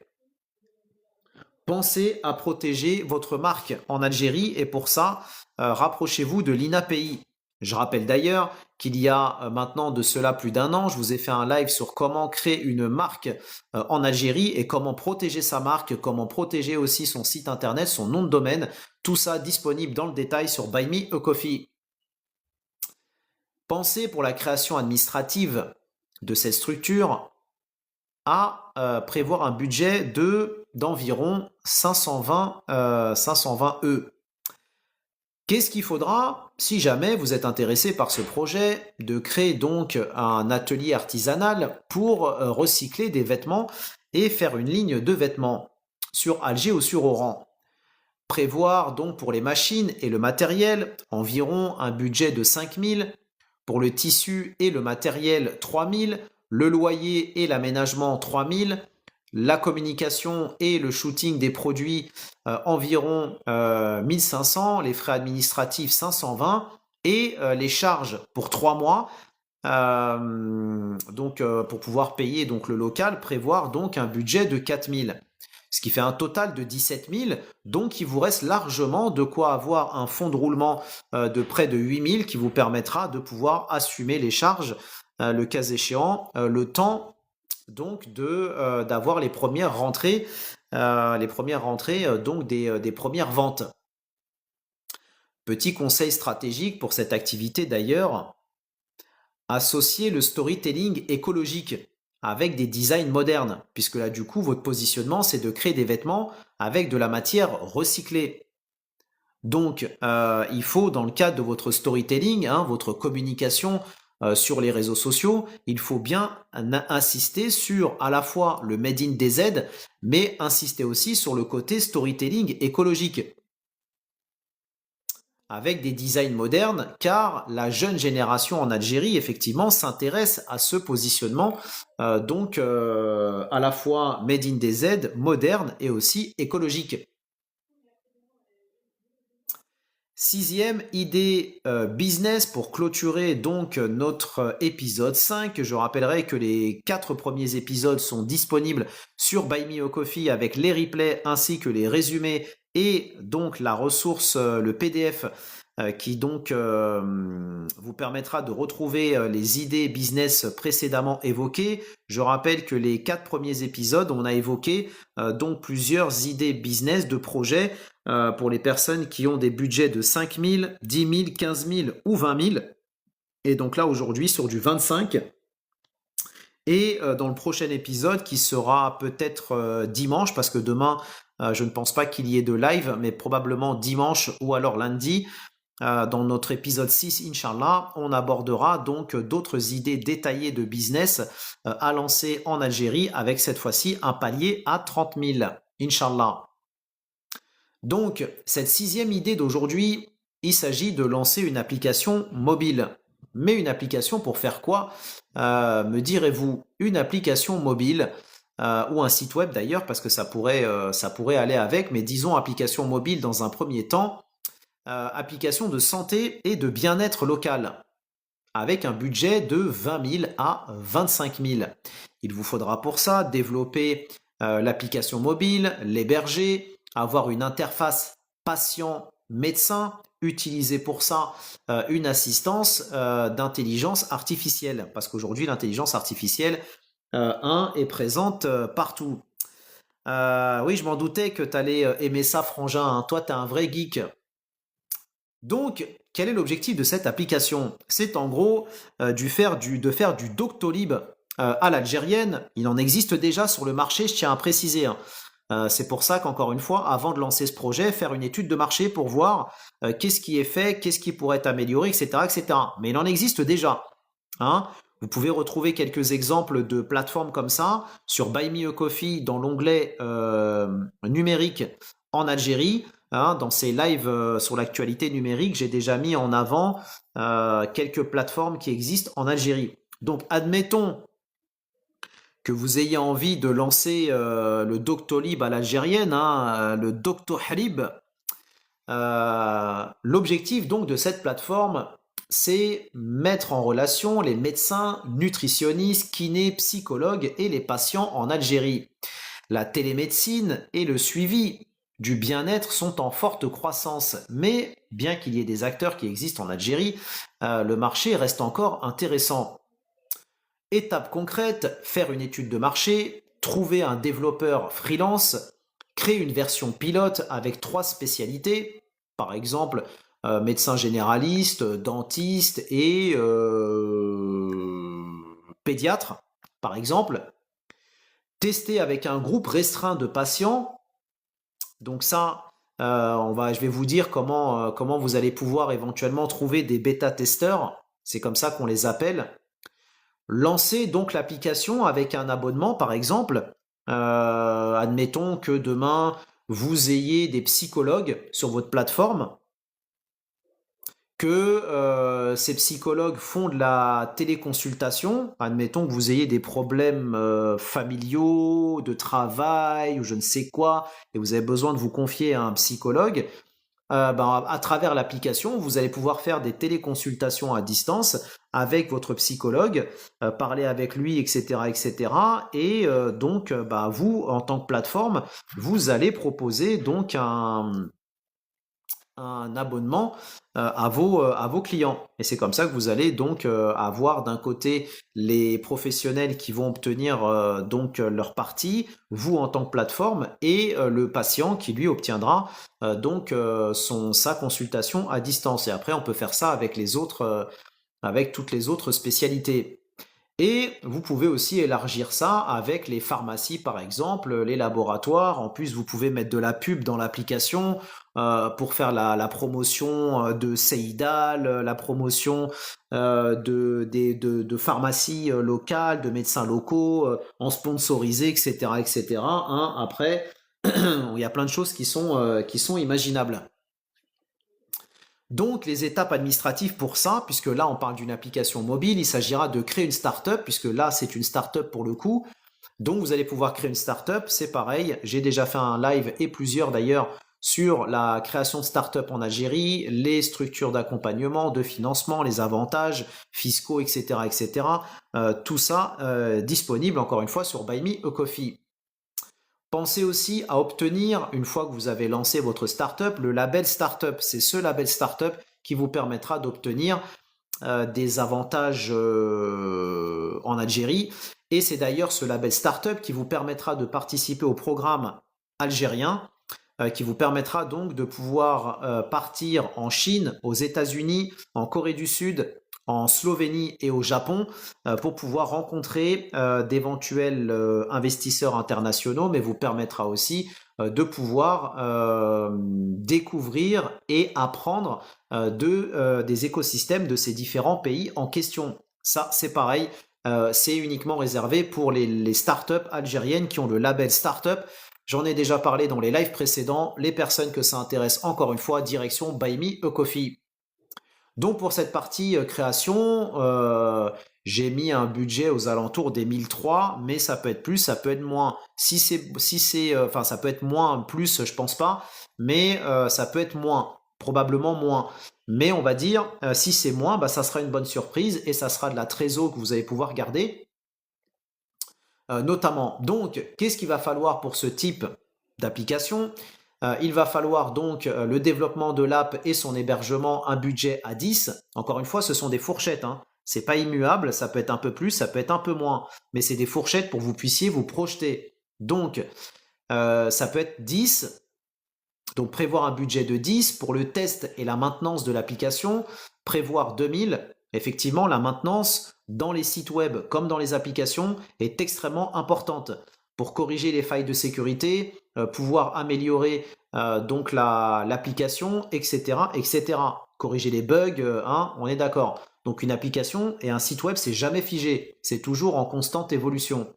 pensez à protéger votre marque en Algérie et pour ça, rapprochez-vous de l'INAPI. Je rappelle d'ailleurs qu'il y a maintenant de cela plus d'un an, je vous ai fait un live sur comment créer une marque en Algérie et comment protéger sa marque, comment protéger aussi son site internet, son nom de domaine. Tout ça disponible dans le détail sur Buy Me a Coffee. Pensez pour la création administrative de cette structure à prévoir un budget d'environ 520 E. Qu'est-ce qu'il faudra si jamais vous êtes intéressé par ce projet de créer donc un atelier artisanal pour recycler des vêtements et faire une ligne de vêtements sur Alger ou sur Oran? Prévoir donc pour les machines et le matériel environ un budget de 5 000, pour le tissu et le matériel 3 000, le loyer et l'aménagement 3 000, la communication et le shooting des produits environ 1 500, les frais administratifs 520 et les charges pour 3 mois. Pour pouvoir payer donc le local, prévoir donc un budget de 4 000. Ce qui fait un total de 17 000, donc il vous reste largement de quoi avoir un fonds de roulement de près de 8 000 qui vous permettra de pouvoir assumer les charges, le cas échéant, le temps donc d'avoir les premières rentrées, donc des premières ventes. Petit conseil stratégique pour cette activité d'ailleurs, associer le storytelling écologique avec des designs modernes, puisque là du coup votre positionnement c'est de créer des vêtements avec de la matière recyclée. Donc il faut dans le cadre de votre storytelling, votre communication sur les réseaux sociaux, il faut bien insister sur à la fois le Made in DZ, mais insister aussi sur le côté storytelling écologique avec des designs modernes, car la jeune génération en Algérie, effectivement, s'intéresse à ce positionnement, à la fois Made in DZ, moderne et aussi écologique. Sixième idée business pour clôturer donc notre épisode 5. Je rappellerai que les 4 premiers épisodes sont disponibles sur Buy Me a Coffee avec les replays ainsi que les résumés et donc la ressource, le PDF qui donc vous permettra de retrouver les idées business précédemment évoquées. Je rappelle que les 4 premiers épisodes, on a évoqué donc plusieurs idées business de projets pour les personnes qui ont des budgets de 5 000, 10 000, 15 000 ou 20 000. Et donc là aujourd'hui sur du 25. Et dans le prochain épisode qui sera peut-être dimanche, parce que demain je ne pense pas qu'il y ait de live, mais probablement dimanche ou alors lundi, dans notre épisode 6, Inch'Allah, on abordera donc d'autres idées détaillées de business à lancer en Algérie avec cette fois-ci un palier à 30 000, Inch'Allah. Donc, cette sixième idée d'aujourd'hui, il s'agit de lancer une application mobile. Mais une application pour faire quoi? Me direz-vous, une application mobile ou un site web d'ailleurs, parce que ça pourrait aller avec, mais disons application mobile dans un premier temps, application de santé et de bien-être local, avec un budget de 20 000 à 25 000. Il vous faudra pour ça développer l'application mobile, l'héberger, avoir une interface patient-médecin, utiliser pour ça une assistance d'intelligence artificielle, parce qu'aujourd'hui l'intelligence artificielle est présente partout. Oui, je m'en doutais que tu allais aimer ça, Frangin, toi tu es un vrai geek. Donc, quel est l'objectif de cette application? C'est en gros de faire du Doctolib à l'algérienne. Il en existe déjà sur le marché, je tiens à préciser. C'est pour ça qu'encore une fois, avant de lancer ce projet, faire une étude de marché pour voir qu'est-ce qui est fait, qu'est-ce qui pourrait être amélioré, etc., etc. Mais il en existe déjà. Vous pouvez retrouver quelques exemples de plateformes comme ça sur Buy Me a Coffee dans l'onglet numérique en Algérie. Dans ces lives sur l'actualité numérique, j'ai déjà mis en avant quelques plateformes qui existent en Algérie. Donc, admettons que vous ayez envie de lancer le Doctolib à l'algérienne, le Doctohlib. L'objectif donc de cette plateforme, c'est mettre en relation les médecins, nutritionnistes, kinés, psychologues et les patients en Algérie. La télémédecine et le suivi du bien-être sont en forte croissance, mais bien qu'il y ait des acteurs qui existent en Algérie, le marché reste encore intéressant. Étape concrète, faire une étude de marché, trouver un développeur freelance, créer une version pilote avec 3 spécialités, par exemple médecin généraliste, dentiste et pédiatre, par exemple. Tester avec un groupe restreint de patients. Donc ça, je vais vous dire comment vous allez pouvoir éventuellement trouver des bêta-testeurs. C'est comme ça qu'on les appelle. Lancez donc l'application avec un abonnement, par exemple. Admettons que demain, vous ayez des psychologues sur votre plateforme, que ces psychologues font de la téléconsultation. Admettons que vous ayez des problèmes familiaux, de travail ou je ne sais quoi, et vous avez besoin de vous confier à un psychologue. À travers l'application, vous allez pouvoir faire des téléconsultations à distance avec votre psychologue, parler avec lui, etc., etc. Et donc, vous, en tant que plateforme, vous allez proposer donc un abonnement à vos clients. Et c'est comme ça que vous allez donc avoir d'un côté les professionnels qui vont obtenir donc leur partie, vous en tant que plateforme, et le patient qui lui obtiendra sa consultation à distance. Et après, on peut faire ça avec les autres, avec toutes les autres spécialités. Et vous pouvez aussi élargir ça avec les pharmacies, par exemple, les laboratoires. En plus, vous pouvez mettre de la pub dans l'application pour faire la promotion de Seidal, la promotion de pharmacies locales, de médecins locaux, en sponsorisé, etc., etc. Hein. Après, il y a plein de choses qui sont imaginables. Donc, les étapes administratives pour ça, puisque là, on parle d'une application mobile, il s'agira de créer une startup, puisque là, c'est une startup pour le coup. Donc, vous allez pouvoir créer une startup, c'est pareil. J'ai déjà fait un live et plusieurs d'ailleurs sur la création de startup en Algérie, les structures d'accompagnement, de financement, les avantages fiscaux, etc., etc. Tout ça disponible encore une fois sur Buy Me a Coffee. Pensez aussi à obtenir, une fois que vous avez lancé votre startup, le label startup. C'est ce label startup qui vous permettra d'obtenir des avantages en Algérie. Et c'est d'ailleurs ce label startup qui vous permettra de participer au programme algérien, qui vous permettra donc de pouvoir partir en Chine, aux États-Unis, en Corée du Sud, en Slovénie et au Japon pour pouvoir rencontrer d'éventuels investisseurs internationaux, mais vous permettra aussi de pouvoir découvrir et apprendre des écosystèmes de ces différents pays en question. Ça, c'est pareil, c'est uniquement réservé pour les startups algériennes qui ont le label startup. J'en ai déjà parlé dans les lives précédents. Les personnes que ça intéresse, encore une fois, direction Buy Me a Coffee. Donc pour cette partie création, j'ai mis un budget aux alentours des 1003, mais ça peut être plus, ça peut être moins. Ça peut être moins, plus, je pense pas, mais ça peut être moins, probablement moins. Mais on va dire, si c'est moins, ça sera une bonne surprise et ça sera de la trésor que vous allez pouvoir garder, notamment. Donc, qu'est-ce qu'il va falloir pour ce type d'application ? Il va falloir donc le développement de l'app et son hébergement, un budget à 10. Encore une fois, ce sont des fourchettes. Hein. C'est pas immuable, ça peut être un peu plus, ça peut être un peu moins. Mais c'est des fourchettes pour que vous puissiez vous projeter. Donc, ça peut être 10. Donc, prévoir un budget de 10 pour le test et la maintenance de l'application. Prévoir 2000. Effectivement, la maintenance dans les sites web comme dans les applications est extrêmement importante pour corriger les failles de sécurité, pouvoir améliorer donc l'application, etc., etc. Corriger les bugs, on est d'accord. Donc une application et un site web, c'est jamais figé, c'est toujours en constante évolution.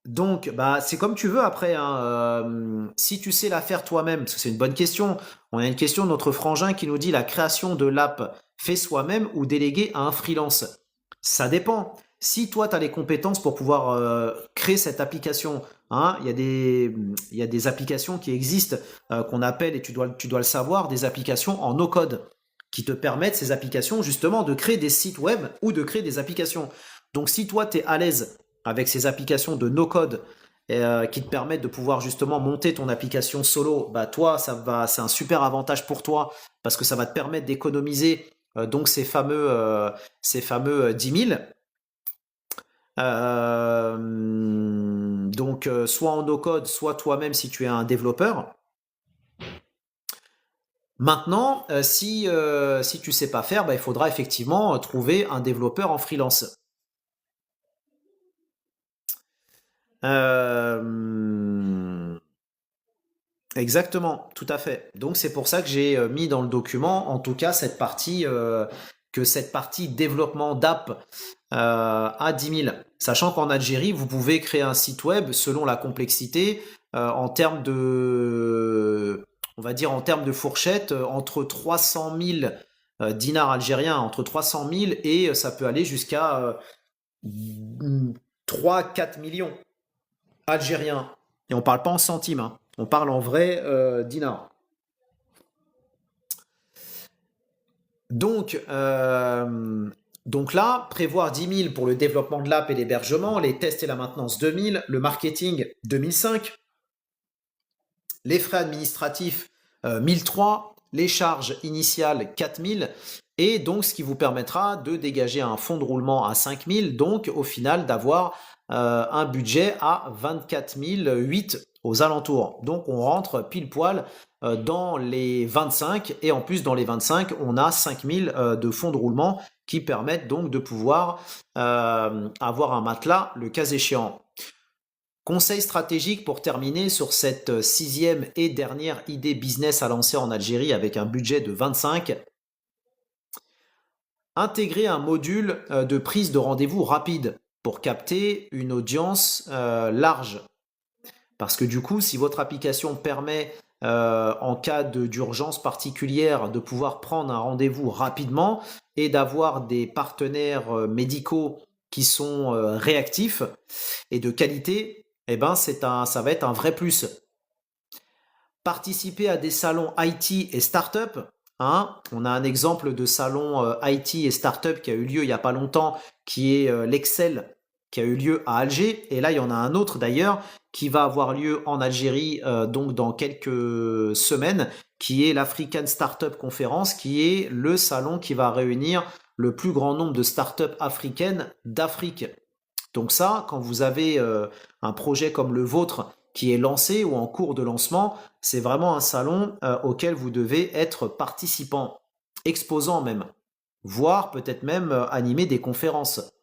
Donc, c'est comme tu veux après. Hein, si tu sais la faire toi-même, parce que c'est une bonne question. On a une question de notre frangin qui nous dit la création de l'app fait soi-même ou déléguée à un freelance. Ça dépend. Si toi, tu as les compétences pour pouvoir créer cette application, hein, il y a des applications qui existent qu'on appelle, et tu dois le savoir, des applications en no-code qui te permettent, ces applications, justement, de créer des sites web ou de créer des applications. Donc, si toi, tu es à l'aise avec ces applications de no-code qui te permettent de pouvoir justement monter ton application solo, bah toi, c'est un super avantage pour toi parce que ça va te permettre d'économiser donc ces fameux 10 000. Soit en no-code, soit toi-même si tu es un développeur. Maintenant, si tu sais pas faire, bah, il faudra effectivement trouver un développeur en freelance. Euh, Exactement, tout à fait. Donc c'est pour ça que j'ai mis dans le document, en tout cas, cette partie développement d'app à 10 000. Sachant qu'en Algérie, vous pouvez créer un site web selon la complexité en termes de, on va dire en termes de fourchette, entre 300 000 dinars algériens, entre 300 000 et ça peut aller jusqu'à 3-4 millions algériens. Et on parle pas en centimes, hein. On parle en vrai dinars. Donc, donc là, prévoir 10 000 pour le développement de l'app et l'hébergement, les tests et la maintenance 2 000, le marketing 2005, les frais administratifs 1003, les charges initiales 4 000, et donc ce qui vous permettra de dégager un fonds de roulement à 5 000, donc au final d'avoir un budget à 24 008 aux alentours. Donc on rentre pile poil dans les 25 et en plus dans les 25 on a 5 000 de fonds de roulement qui permettent donc de pouvoir avoir un matelas le cas échéant. Conseil stratégique pour terminer sur cette sixième et dernière idée business à lancer en Algérie avec un budget de 25. Intégrer un module de prise de rendez-vous rapide pour capter une audience large. Parce que du coup, si votre application permet, en cas d'urgence particulière, de pouvoir prendre un rendez-vous rapidement et d'avoir des partenaires médicaux qui sont réactifs et de qualité, eh ben ça va être un vrai plus. Participer à des salons IT et start-up. Hein, on a un exemple de salon IT et start-up qui a eu lieu il n'y a pas longtemps, qui est l'Excel, qui a eu lieu à Alger. Et là, il y en a un autre d'ailleurs qui va avoir lieu en Algérie donc dans quelques semaines, qui est l'African Startup Conference, qui est le salon qui va réunir le plus grand nombre de startups africaines d'Afrique. Donc ça, quand vous avez un projet comme le vôtre qui est lancé ou en cours de lancement, c'est vraiment un salon auquel vous devez être participant, exposant même, voire peut-être même animer des conférences.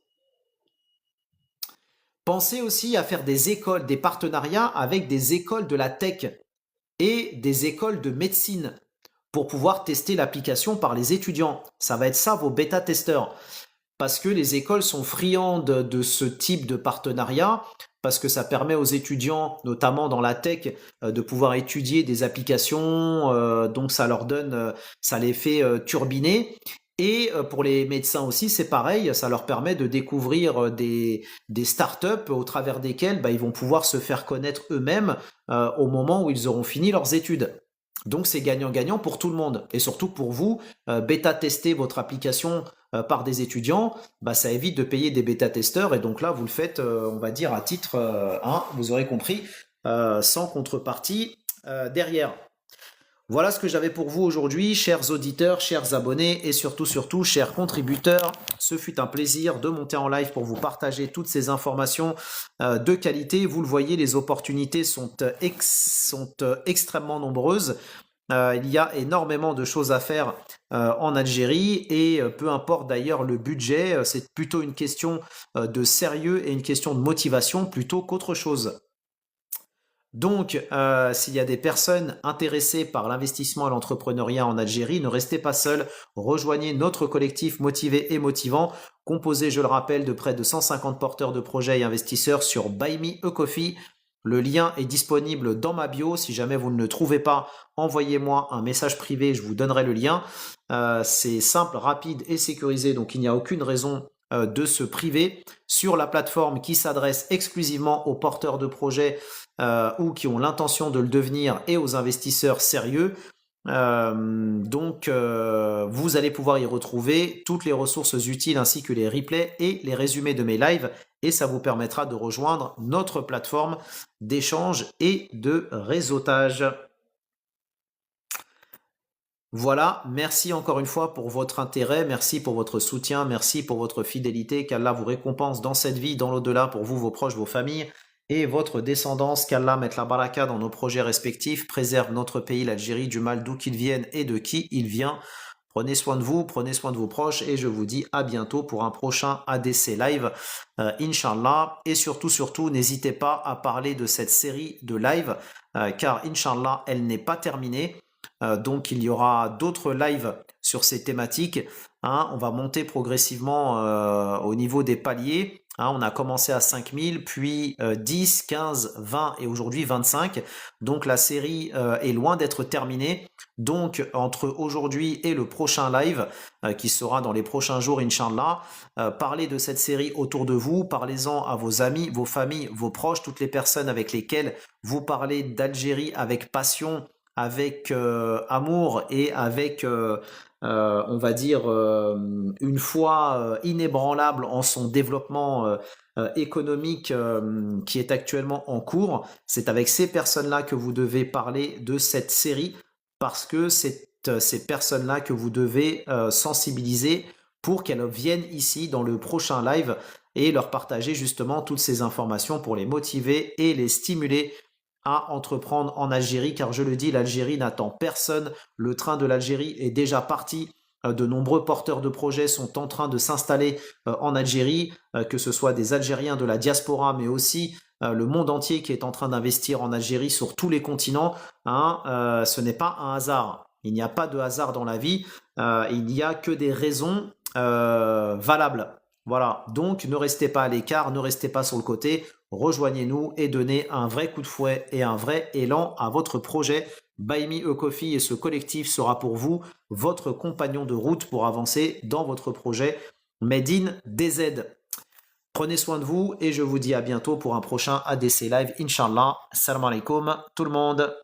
Pensez aussi à faire des écoles, des partenariats avec des écoles de la tech et des écoles de médecine pour pouvoir tester l'application par les étudiants. Ça va être ça vos bêta-testeurs. Parce que les écoles sont friandes de ce type de partenariat, parce que ça permet aux étudiants, notamment dans la tech, de pouvoir étudier des applications, donc ça leur donne, ça les fait turbiner. Et pour les médecins aussi, c'est pareil, ça leur permet de découvrir des startups au travers desquelles ils vont pouvoir se faire connaître eux-mêmes au moment où ils auront fini leurs études. Donc c'est gagnant-gagnant pour tout le monde et surtout pour vous, bêta-tester votre application par des étudiants, ça évite de payer des bêta-testeurs et donc là vous le faites, on va dire à titre, vous aurez compris, sans contrepartie derrière. Voilà ce que j'avais pour vous aujourd'hui, chers auditeurs, chers abonnés et surtout, chers contributeurs. Ce fut un plaisir de monter en live pour vous partager toutes ces informations de qualité. Vous le voyez, les opportunités sont extrêmement nombreuses. Il y a énormément de choses à faire en Algérie et peu importe d'ailleurs le budget, c'est plutôt une question de sérieux et une question de motivation plutôt qu'autre chose. Donc, s'il y a des personnes intéressées par l'investissement et l'entrepreneuriat en Algérie, ne restez pas seuls, rejoignez notre collectif motivé et motivant, composé, je le rappelle, de près de 150 porteurs de projets et investisseurs sur Buy Me a Coffee. Le lien est disponible dans ma bio. Si jamais vous ne le trouvez pas, envoyez-moi un message privé, je vous donnerai le lien. C'est simple, rapide et sécurisé, donc il n'y a aucune raison de se priver sur la plateforme qui s'adresse exclusivement aux porteurs de projets ou qui ont l'intention de le devenir et aux investisseurs sérieux. Vous allez pouvoir y retrouver toutes les ressources utiles ainsi que les replays et les résumés de mes lives et ça vous permettra de rejoindre notre plateforme d'échange et de réseautage. Voilà, merci encore une fois pour votre intérêt, merci pour votre soutien, merci pour votre fidélité, qu'Allah vous récompense dans cette vie, dans l'au-delà, pour vous, vos proches, vos familles et votre descendance, qu'Allah mette la baraka dans nos projets respectifs, préserve notre pays, l'Algérie, du mal d'où qu'il vienne et de qui il vient. Prenez soin de vous, prenez soin de vos proches et je vous dis à bientôt pour un prochain ADC Live, Inch'Allah. Et surtout, n'hésitez pas à parler de cette série de live, car Inch'Allah, elle n'est pas terminée. Donc il y aura d'autres lives sur ces thématiques. On va monter progressivement au niveau des paliers. On a commencé à 5000, puis 10, 15, 20 et aujourd'hui 25. Donc la série est loin d'être terminée. Donc entre aujourd'hui et le prochain live, qui sera dans les prochains jours, Inch'Allah, parlez de cette série autour de vous, parlez-en à vos amis, vos familles, vos proches, toutes les personnes avec lesquelles vous parlez d'Algérie avec passion, avec amour et avec, on va dire, une foi inébranlable en son développement économique qui est actuellement en cours. C'est avec ces personnes-là que vous devez parler de cette série parce que c'est ces personnes-là que vous devez sensibiliser pour qu'elles viennent ici dans le prochain live et leur partager justement toutes ces informations pour les motiver et les stimuler à entreprendre en Algérie, car je le dis, l'Algérie n'attend personne. Le train de l'Algérie est déjà parti. De nombreux porteurs de projets sont en train de s'installer en Algérie, que ce soit des Algériens de la diaspora, mais aussi le monde entier qui est en train d'investir en Algérie sur tous les continents. Ce n'est pas un hasard. Il n'y a pas de hasard dans la vie. Il n'y a que des raisons valables. Voilà, donc ne restez pas à l'écart, ne restez pas sur le côté, rejoignez-nous et donnez un vrai coup de fouet et un vrai élan à votre projet. Buy Me a Coffee et ce collectif sera pour vous votre compagnon de route pour avancer dans votre projet Made in DZ. Prenez soin de vous et je vous dis à bientôt pour un prochain ADC Live, Inch'Allah. Salam alaikum tout le monde.